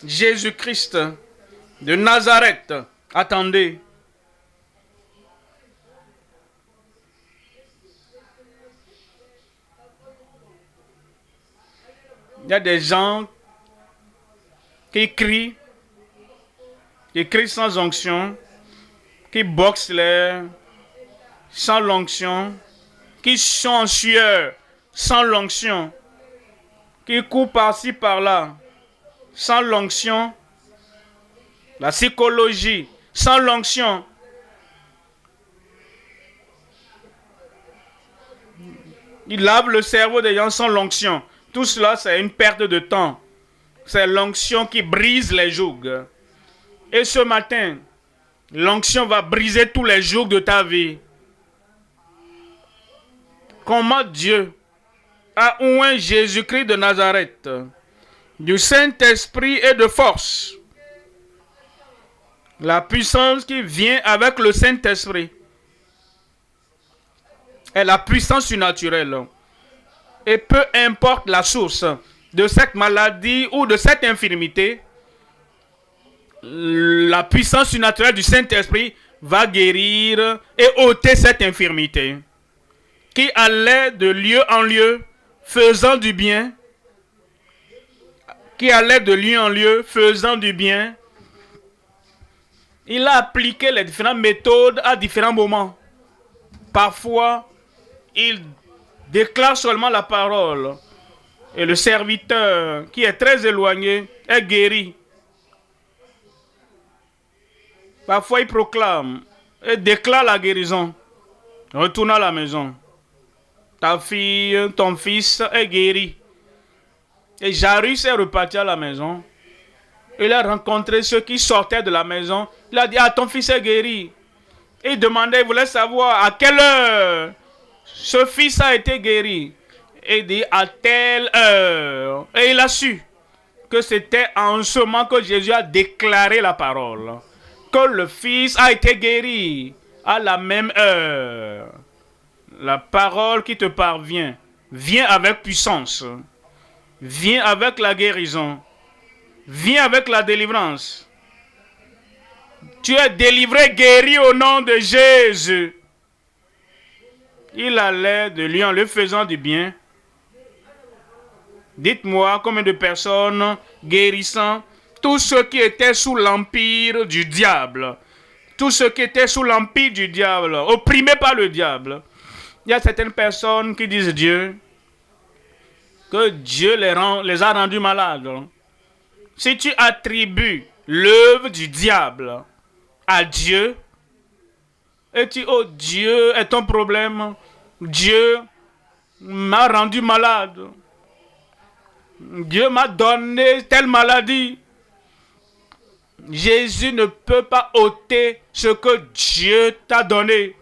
Jésus-Christ de Nazareth. Attendez. Il y a des gens qui crient sans onction, qui boxent l'air sans l'onction, qui sont en sueur sans l'onction, qui courent par-ci par-là sans l'onction, la psychologie sans l'onction. Il lave le cerveau des gens sans l'onction. Tout cela, c'est une perte de temps. C'est l'onction qui brise les jougs. Et ce matin, l'onction va briser tous les jougs de ta vie. Comment Dieu a oint Jésus-Christ de Nazareth, du Saint-Esprit et de force. La puissance qui vient avec le Saint-Esprit est la puissance surnaturelle. Et peu importe la source de cette maladie ou de cette infirmité, la puissance surnaturelle du Saint-Esprit va guérir et ôter cette infirmité qui allait de lieu en lieu faisant du bien, Il a appliqué les différentes méthodes à différents moments. Parfois, il déclare seulement la parole et le serviteur qui est très éloigné est guéri. Parfois, il proclame et déclare la guérison. Retourne à la maison. Ta fille, ton fils est guéri. Et Jairus est reparti à la maison. Il a rencontré ceux qui sortaient de la maison. Il a dit, ah, ton fils est guéri. Et il demandait, il voulait savoir à quelle heure ce fils a été guéri. Et il dit, à telle heure. Et il a su que c'était en ce moment que Jésus a déclaré la parole. Que le fils a été guéri à la même heure. La parole qui te parvient vient avec puissance. Vient avec la guérison. Vient avec la délivrance. Tu es délivré, guéri au nom de Jésus. Il allait de lui en lui faisant du bien. Dites-moi combien de personnes guérissant tous ceux qui étaient sous l'empire du diable. Tous ceux qui étaient sous l'empire du diable, opprimés par le diable. Il y a certaines personnes qui disent Dieu, que Dieu les a rendus malades. Si tu attribues l'œuvre du diable à Dieu, et tu dis, oh Dieu est ton problème, Dieu m'a rendu malade, Dieu m'a donné telle maladie. Jésus ne peut pas ôter ce que Dieu t'a donné.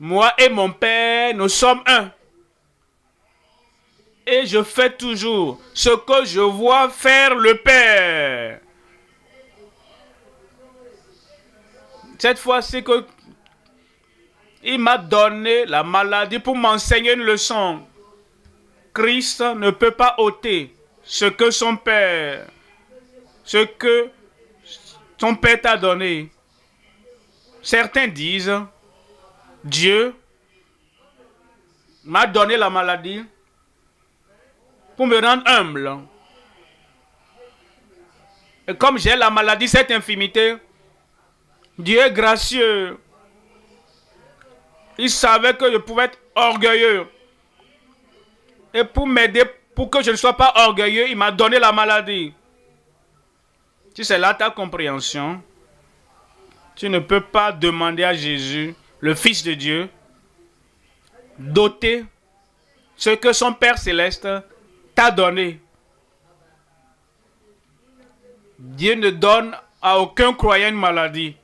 Moi et mon Père, nous sommes un. Et je fais toujours ce que je vois faire le Père. Cette fois-ci que il m'a donné la maladie pour m'enseigner une leçon. Christ ne peut pas ôter ce que son Père t'a donné. Certains disent, Dieu m'a donné la maladie pour me rendre humble. Et comme j'ai la maladie, cette infirmité, Dieu est gracieux. Il savait que je pouvais être orgueilleux. Et pour m'aider, pour que je ne sois pas orgueilleux, il m'a donné la maladie. Si c'est là ta compréhension, tu ne peux pas demander à Jésus, le Fils de Dieu, d'ôter ce que son Père Céleste t'a donné. Dieu ne donne à aucun croyant une maladie.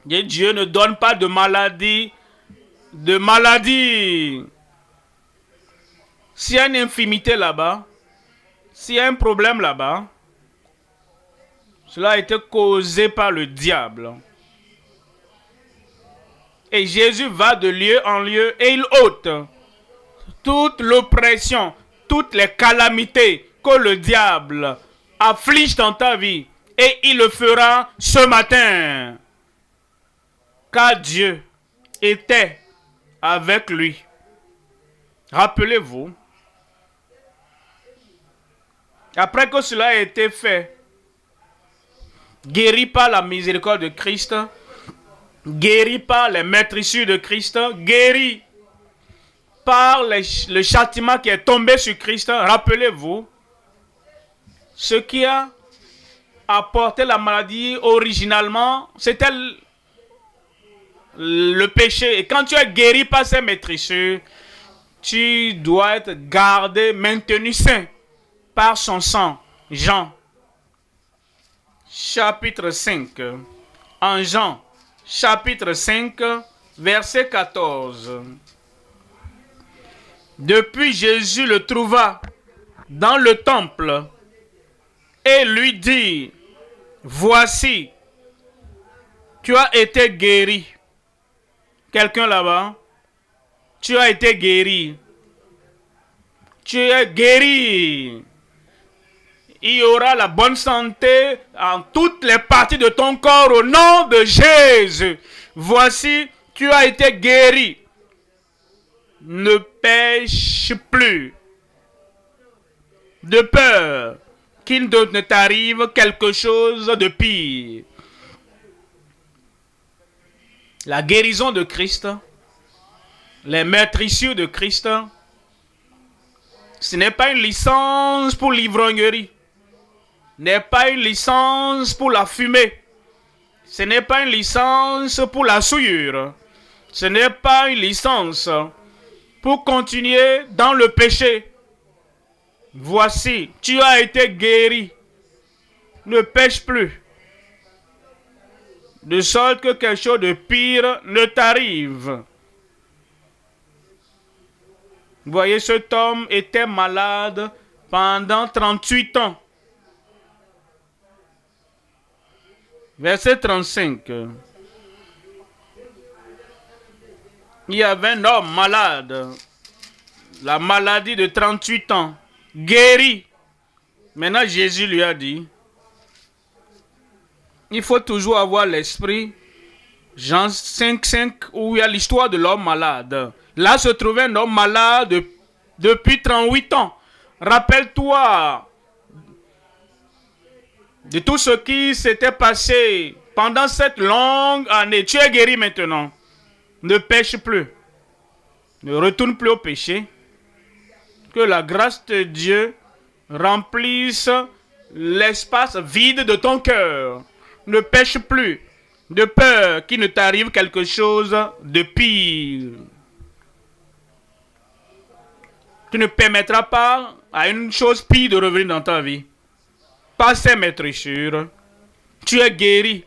Et Dieu ne donne pas de maladie. S'il y a une infirmité là-bas, S'il y a un problème là-bas, cela a été causé par le diable. Et Jésus va de lieu en lieu et il ôte toute l'oppression, toutes les calamités que le diable afflige dans ta vie. Et il le fera ce matin. Car Dieu était avec lui. Rappelez-vous, après que cela a été fait, guéri par la miséricorde de Christ, guéri par les maîtrisures de Christ, guéri par le châtiment qui est tombé sur Christ, rappelez-vous, ce qui a apporté la maladie originalement, c'était le péché. Et quand tu es guéri par ces maîtrisures, tu dois être gardé, maintenu saint par son sang. Jean, chapitre 5. En Jean, chapitre 5, verset 14. Depuis, Jésus le trouva dans le temple et lui dit, voici, tu as été guéri. Quelqu'un là-bas, tu as été guéri. Tu es guéri. Il y aura la bonne santé en toutes les parties de ton corps au nom de Jésus. Voici, tu as été guéri. Ne pêche plus, de peur qu'il ne t'arrive quelque chose de pire. La guérison de Christ, les maîtrisures de Christ, ce n'est pas une licence pour l'ivrognerie, n'est pas une licence pour la fumée, ce n'est pas une licence pour la souillure, ce n'est pas une licence pour continuer dans le péché. Voici, tu as été guéri. Ne pêche plus. De sorte que quelque chose de pire ne t'arrive. Vous voyez, cet homme était malade pendant 38 ans. Verset 35. Il y avait un homme malade, la maladie de 38 ans, guéri. Maintenant, Jésus lui a dit, il faut toujours avoir l'esprit. Jean 5,5, où il y a l'histoire de l'homme malade. Là se trouvait un homme malade depuis 38 ans. Rappelle-toi de tout ce qui s'était passé pendant cette longue année. Tu es guéri maintenant. Ne pêche plus. Ne retourne plus au péché. Que la grâce de Dieu remplisse l'espace vide de ton cœur. Ne pêche plus. De peur qu'il ne t'arrive quelque chose de pire. Tu ne permettras pas à une chose pire de revenir dans ta vie. Par ses maîtrisures, tu es guéri.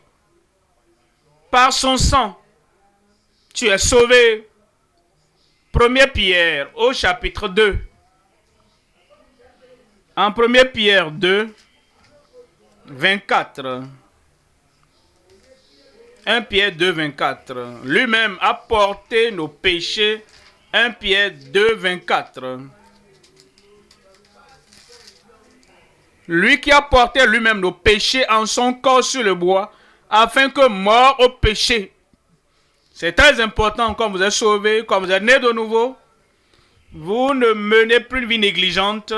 Par son sang, tu es sauvé. 1 Pierre au chapitre 2. En 1 Pierre 2, 24. 1 Pierre 2, 24. Lui-même a porté nos péchés. 1 Pierre 2, 24. Lui qui a porté lui-même nos péchés en son corps sur le bois, afin que, mort au péché, c'est très important quand vous êtes sauvé, quand vous êtes né de nouveau, vous ne menez plus une vie négligente,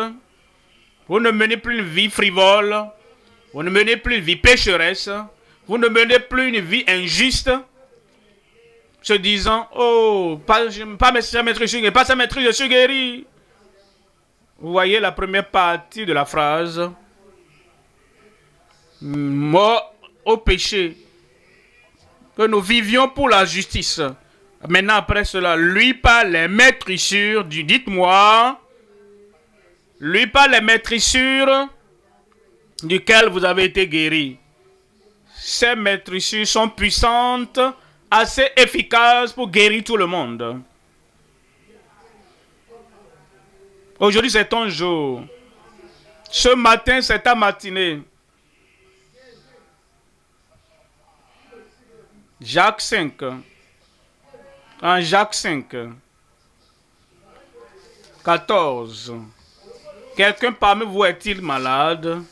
vous ne menez plus une vie frivole, vous ne menez plus une vie pécheresse, vous ne menez plus une vie injuste, se disant, oh, pas sa maîtrise, pas sa maîtrise, je suis guéri. Vous voyez la première partie de la phrase. Mort au péché. Que nous vivions pour la justice. Maintenant, après cela, lui par les maîtrisures, dites-moi, lui par les maîtrisures duquel vous avez été guéri. Ces maîtrisures sont puissantes, assez efficaces pour guérir tout le monde. Aujourd'hui, c'est ton jour. Ce matin, c'est ta matinée. Jacques 5. En Jacques 5. 14. Quelqu'un parmi vous est-il malade?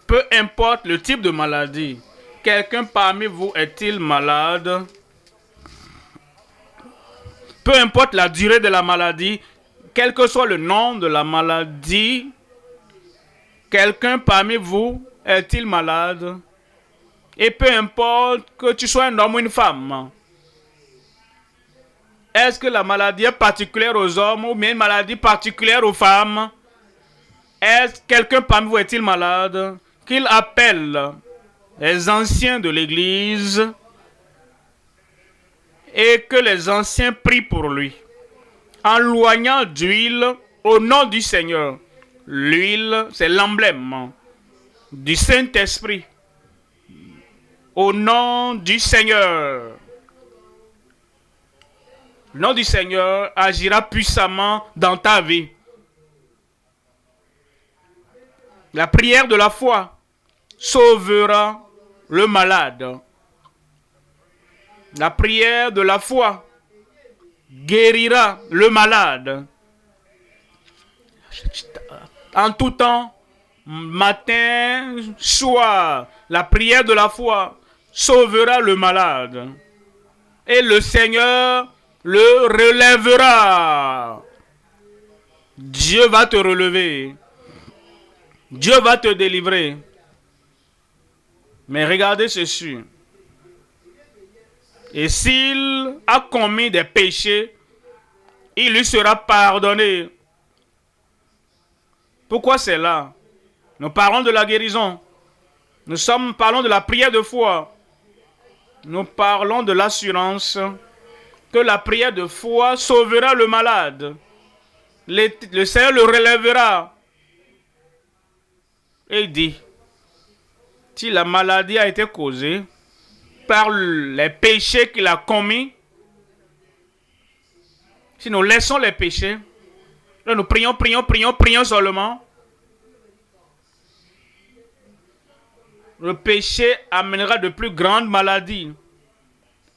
Peu importe le type de maladie. Quelqu'un parmi vous est-il malade? Peu importe la durée de la maladie, quel que soit le nom de la maladie, quelqu'un parmi vous est-il malade? Et peu importe que tu sois un homme ou une femme. Est-ce que la maladie est particulière aux hommes ou bien une maladie particulière aux femmes? Est-ce que quelqu'un parmi vous est-il malade? Qu'il appelle les anciens de l'église et que les anciens prient pour lui, en loignant d'huile au nom du Seigneur. L'huile, c'est l'emblème du Saint-Esprit. Au nom du Seigneur. Le nom du Seigneur agira puissamment dans ta vie. La prière de la foi sauvera le malade. La prière de la foi guérira le malade. En tout temps, matin, soir, la prière de la foi sauvera le malade. Et le Seigneur le relèvera. Dieu va te relever. Dieu va te délivrer. Mais regardez ceci. Et s'il a commis des péchés, il lui sera pardonné. Pourquoi c'est là? Nous parlons de la guérison. Nous parlons de la prière de foi. Nous parlons de l'assurance que la prière de foi sauvera le malade. Le Seigneur le relèvera. Et il dit, si la maladie a été causée par les péchés qu'il a commis, si nous laissons les péchés, là nous prions seulement, le péché amènera de plus grandes maladies.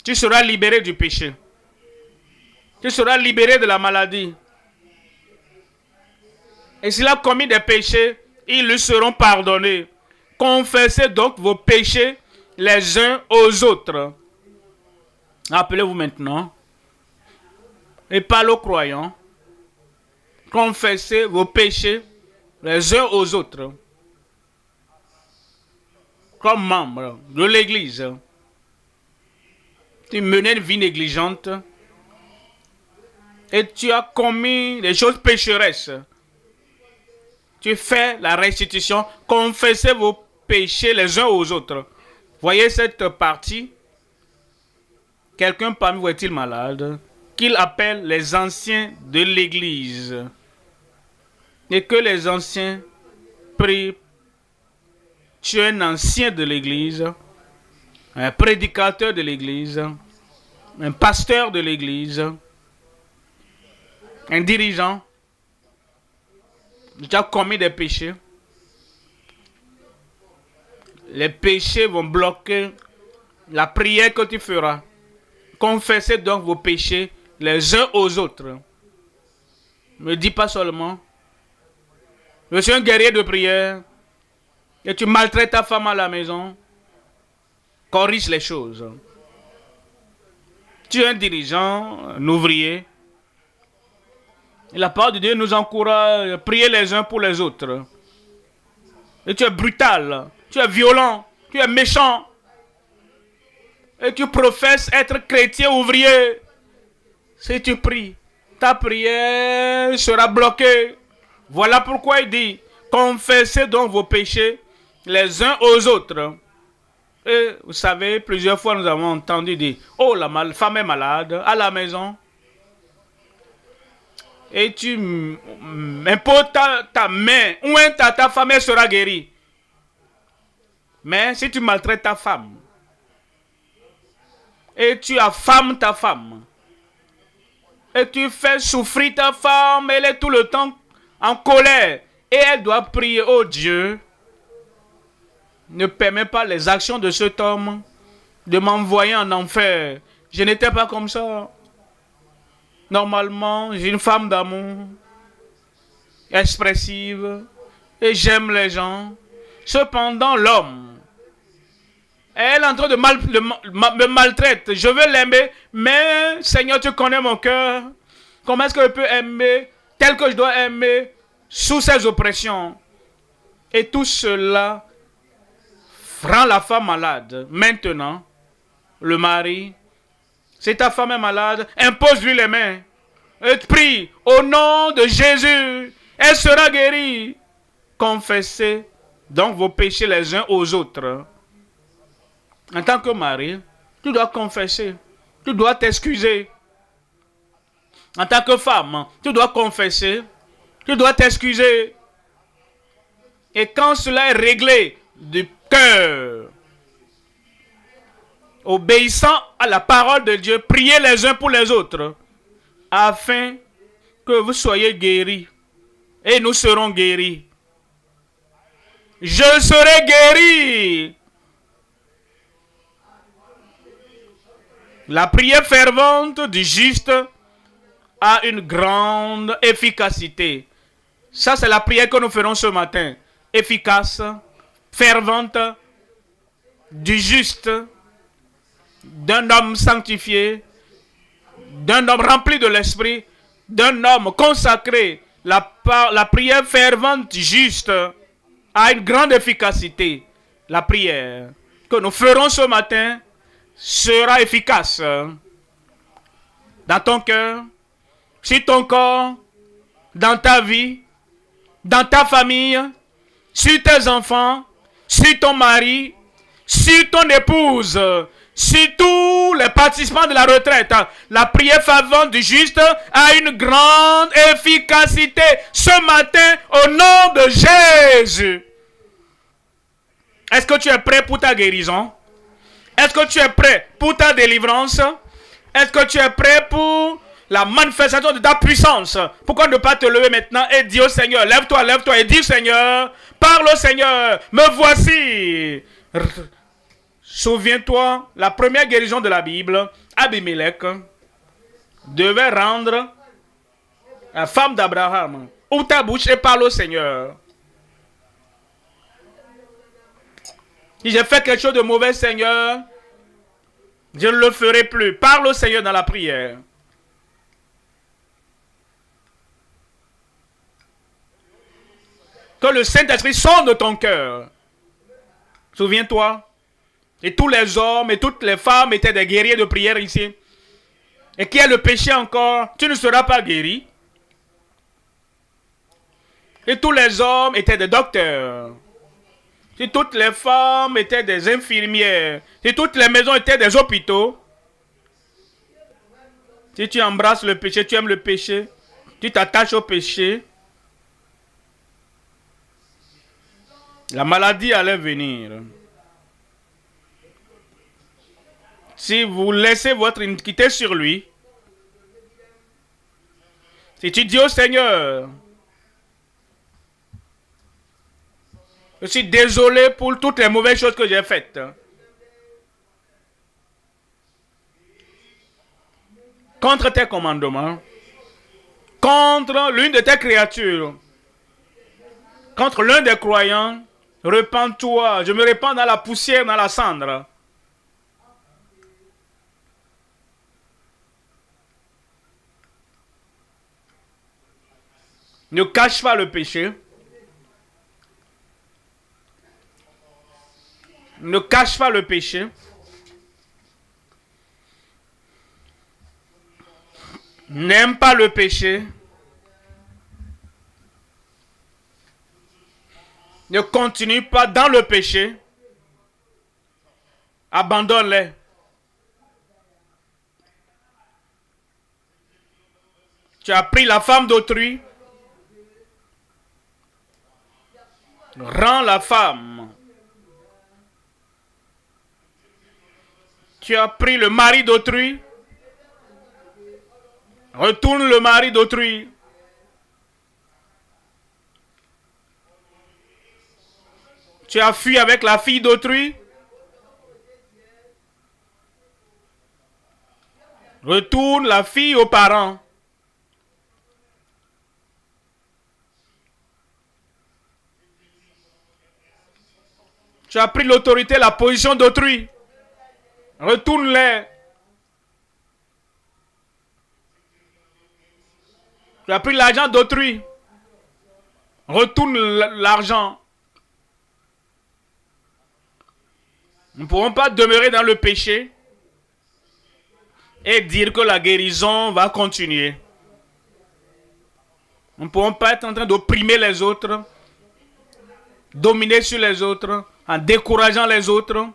Tu seras libéré du péché. Tu seras libéré de la maladie. Et s'il a commis des péchés, ils lui seront pardonnés. Confessez donc vos péchés les uns aux autres. Rappelez-vous maintenant. Et parlez aux croyants. Confessez vos péchés les uns aux autres. Comme membre de l'église. Tu menais une vie négligente. Et tu as commis des choses pécheresses. Tu fais la restitution. Confessez vos péchés les uns aux autres. Voyez cette partie. Quelqu'un parmi vous est-il malade? Qu'il appelle les anciens de l'église. Et que les anciens prient. Tu es un ancien de l'église. Un prédicateur de l'église. Un pasteur de l'église. Un dirigeant. Tu as commis des péchés. Les péchés vont bloquer la prière que tu feras. Confessez donc vos péchés les uns aux autres. Ne dis pas seulement, je suis un guerrier de prière et tu maltraites ta femme à la maison. Corrige les choses. Tu es un dirigeant, un ouvrier. Et la parole de Dieu nous encourage à prier les uns pour les autres. Et tu es brutal, tu es violent, tu es méchant. Et tu professes être chrétien ouvrier. Si tu pries, ta prière sera bloquée. Voilà pourquoi il dit, confessez donc vos péchés les uns aux autres. Et vous savez, plusieurs fois nous avons entendu dire, oh la femme est malade à la maison. Et tu imposes ta main, ou ta femme elle sera guérie. Mais si tu maltraites ta femme, et tu affames ta femme, et tu fais souffrir ta femme, elle est tout le temps en colère, Et elle doit prier, oh Dieu, ne permets pas les actions de cet homme de m'envoyer en enfer. Je n'étais pas comme ça. Normalement, j'ai une femme d'amour, expressive, et j'aime les gens. Cependant, l'homme, elle est en train de me maltraiter. Je veux l'aimer, mais Seigneur, tu connais mon cœur. Comment est-ce que je peux aimer tel que je dois aimer sous ces oppressions? Et tout cela rend la femme malade. Maintenant, le mari, si ta femme est malade, impose-lui les mains. Et prie au nom de Jésus. Elle sera guérie. Confessez donc vos péchés les uns aux autres. En tant que mari, tu dois confesser. Tu dois t'excuser. En tant que femme, tu dois confesser. Tu dois t'excuser. Et quand cela est réglé du cœur, obéissant à la parole de Dieu, priez les uns pour les autres, afin que vous soyez guéris. Et nous serons guéris. Je serai guéri. La prière fervente du juste a une grande efficacité. Ça, c'est la prière que nous ferons ce matin. Efficace, fervente, du juste, d'un homme sanctifié, d'un homme rempli de l'esprit, d'un homme consacré. La prière fervente, juste, a une grande efficacité. La prière que nous ferons ce matin sera efficace dans ton cœur, sur ton corps, dans ta vie, dans ta famille, sur tes enfants, sur ton mari, sur ton épouse, sur tous les participants de la retraite. La prière fervente du juste a une grande efficacité ce matin au nom de Jésus. Est-ce que tu es prêt pour ta guérison? Est-ce que tu es prêt pour ta délivrance? Est-ce que tu es prêt pour la manifestation de ta puissance? Pourquoi ne pas te lever maintenant et dire au Seigneur, lève-toi, lève-toi et dis Seigneur, parle au Seigneur, me voici. Souviens-toi, la première guérison de la Bible, Abimelech devait rendre la femme d'Abraham. Ouvre ta bouche et parle au Seigneur. Si j'ai fait quelque chose de mauvais, Seigneur, je ne le ferai plus. Parle au Seigneur dans la prière. Que le Saint-Esprit sonde ton cœur. Souviens-toi. Et tous les hommes et toutes les femmes étaient des guerriers de prière ici. Et qui a le péché encore, tu ne seras pas guéri. Et tous les hommes étaient des docteurs. Si toutes les femmes étaient des infirmières, si toutes les maisons étaient des hôpitaux, si tu embrasses le péché, tu aimes le péché, tu t'attaches au péché, la maladie allait venir. Si vous laissez votre iniquité sur lui, si tu dis au Seigneur, je suis désolé pour toutes les mauvaises choses que j'ai faites. Contre tes commandements, contre l'une de tes créatures, contre l'un des croyants, repens-toi. Je me répands dans la poussière, dans la cendre. Ne cache pas le péché. Ne cache pas le péché. N'aime pas le péché. Ne continue pas dans le péché. Abandonne-les. Tu as pris la femme d'autrui. Rends la femme. Tu as pris le mari d'autrui. Retourne le mari d'autrui. Tu as fui avec la fille d'autrui. Retourne la fille aux parents. Tu as pris l'autorité, la position d'autrui. Retourne-les. Tu as pris l'argent d'autrui. Retourne l'argent. Nous ne pourrons pas demeurer dans le péché et dire que la guérison va continuer. Nous ne pourrons pas être en train d'opprimer les autres, dominer sur les autres, en décourageant les autres,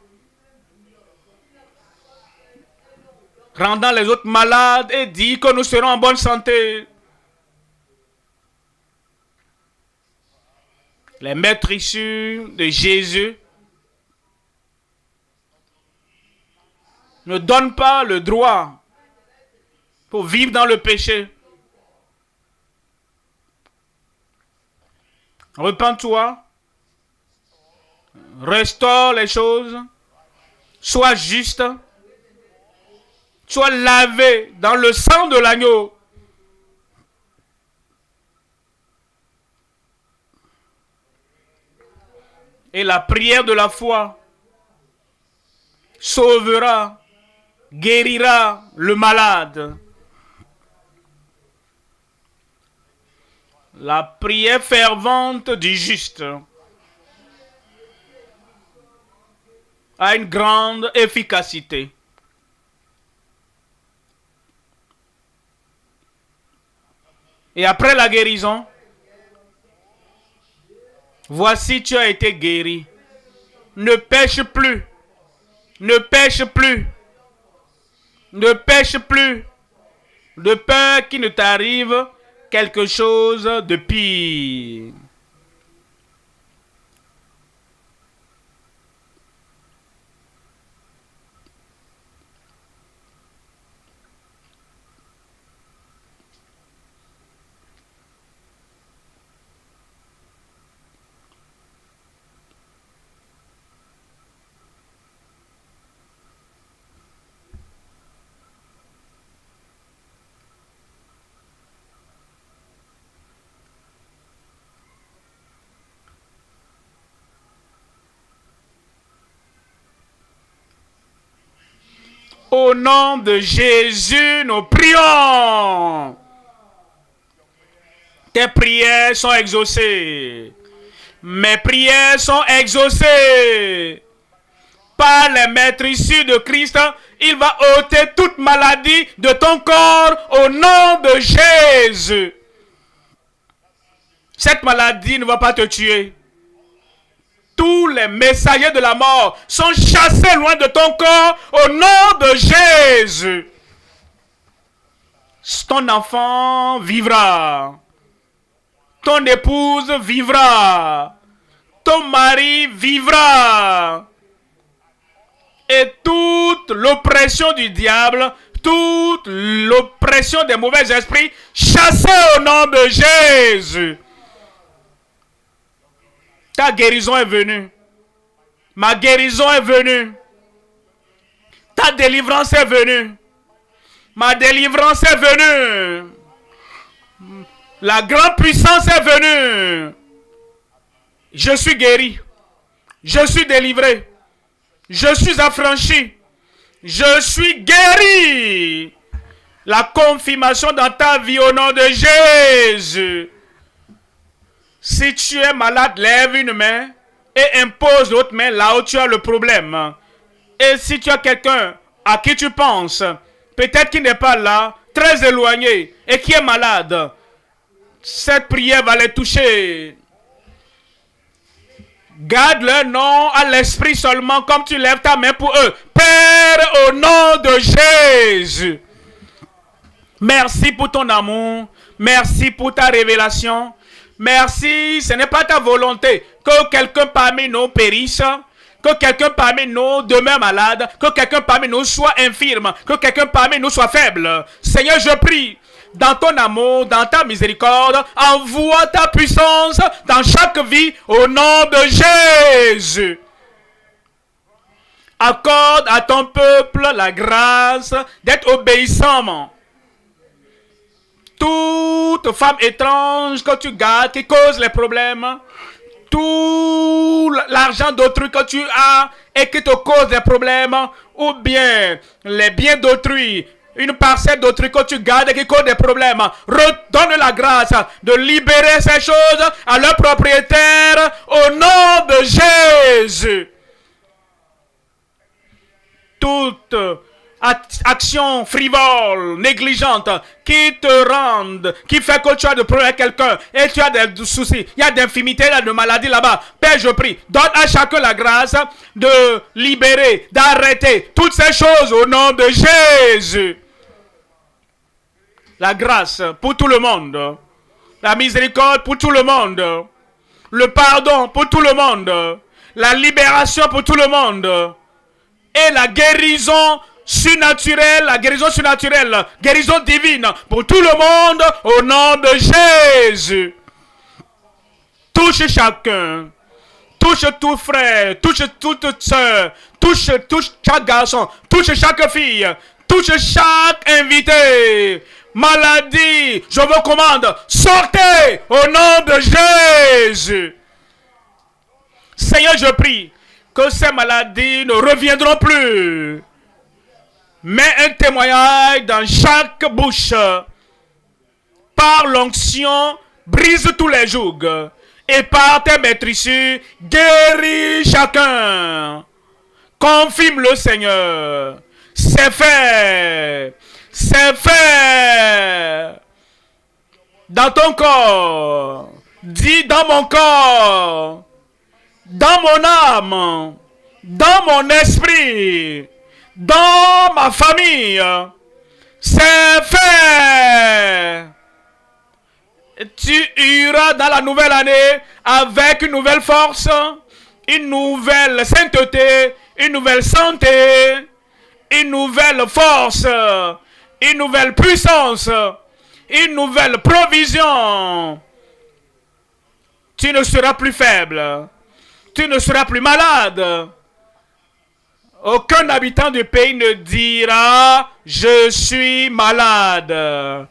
rendant les autres malades et dire que nous serons en bonne santé. Les maîtres issus de Jésus ne donnent pas le droit pour vivre dans le péché. Repens-toi, restaure les choses, sois juste, sois lavé dans le sang de l'agneau. Et la prière de la foi sauvera, guérira le malade. La prière fervente du juste a une grande efficacité. Et après la guérison, voici, tu as été guéri. Ne pêche plus. Ne pêche plus. Ne pêche plus. De peur qu'il ne t'arrive quelque chose de pire. Au nom de Jésus, nous prions. Tes prières sont exaucées. Mes prières sont exaucées. Par les maîtres issus de Christ, il va ôter toute maladie de ton corps au nom de Jésus. Cette maladie ne va pas te tuer. Tous les messagers de la mort sont chassés loin de ton corps au nom de Jésus. Ton enfant vivra. Ton épouse vivra. Ton mari vivra. Et toute l'oppression du diable, toute l'oppression des mauvais esprits, chassée au nom de Jésus. Ta guérison est venue. Ma guérison est venue. Ta délivrance est venue. Ma délivrance est venue. La grande puissance est venue. Je suis guéri. Je suis délivré. Je suis affranchi. Je suis guéri. La confirmation dans ta vie au nom de Jésus. Si tu es malade, lève une main et impose l'autre main là où tu as le problème. Et si tu as quelqu'un à qui tu penses, peut-être qu'il n'est pas là, très éloigné, et qui est malade, cette prière va les toucher. Garde leur nom à l'esprit seulement comme tu lèves ta main pour eux. Père, au nom de Jésus, merci pour ton amour, merci pour ta révélation. Merci, ce n'est pas ta volonté que quelqu'un parmi nous périsse, que quelqu'un parmi nous demeure malade, que quelqu'un parmi nous soit infirme, que quelqu'un parmi nous soit faible. Seigneur, je prie, dans ton amour, dans ta miséricorde. Envoie ta puissance dans chaque vie au nom de Jésus. Accorde à ton peuple la grâce d'être obéissant. Toute femme étrange que tu gardes, qui cause les problèmes, tout l'argent d'autrui que tu as et qui te cause des problèmes, ou bien les biens d'autrui, une parcelle d'autrui que tu gardes et qui cause des problèmes, redonne la grâce de libérer ces choses à leur propriétaire au nom de Jésus. Toute action frivole, négligente, qui te rende, qui fait que tu as des problèmes avec quelqu'un et tu as des soucis, il y a d'infimité, il y a de maladies là-bas. Père, je prie, donne à chacun la grâce de libérer, d'arrêter toutes ces choses au nom de Jésus. La grâce pour tout le monde, la miséricorde pour tout le monde, le pardon pour tout le monde, la libération pour tout le monde et la guérison surnaturelle, guérison divine pour tout le monde au nom de Jésus. Touche chacun, touche tout frère, touche toute soeur, touche chaque garçon, touche chaque fille, touche chaque invité. Maladie, je vous commande, sortez au nom de Jésus. Seigneur, je prie que ces maladies ne reviendront plus. Mets un témoignage dans chaque bouche. Par l'onction, brise tous les jougs. Et par tes maîtrisures, guéris chacun. Confirme-le, Seigneur. C'est fait. C'est fait. Dans ton corps. Dis dans mon corps. Dans mon âme. Dans mon esprit. Dans ma famille, c'est fait. Tu iras dans la nouvelle année avec une nouvelle force, une nouvelle sainteté, une nouvelle santé, une nouvelle force, une nouvelle puissance, une nouvelle provision. Tu ne seras plus faible, tu ne seras plus malade. Aucun habitant du pays ne dira « Je suis malade »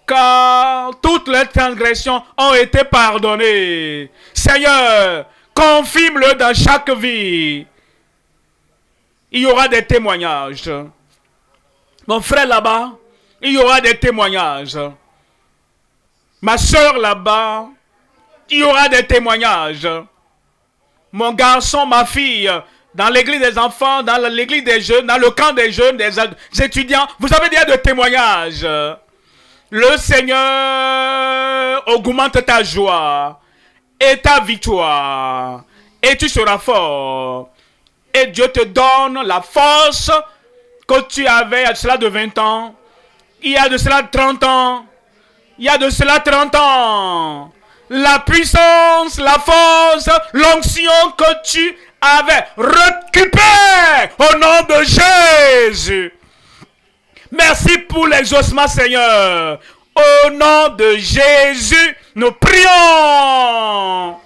car toutes les transgressions ont été pardonnées. Seigneur, confirme-le dans chaque vie. Il y aura des témoignages. Mon frère là-bas, il y aura des témoignages. Ma soeur là-bas, il y aura des témoignages. Mon garçon, ma fille, dans l'église des enfants, dans l'église des jeunes, dans le camp des jeunes, des étudiants, vous avez déjà des témoignages. Le Seigneur augmente ta joie et ta victoire. Et tu seras fort. Et Dieu te donne la force que tu avais il y a de cela de 20 ans. Il y a de cela 30 ans. Il y a de cela 30 ans. La puissance, la force, l'onction que tu avais récupérée au nom de Jésus. Merci pour l'exaucement, Seigneur. Au nom de Jésus, nous prions.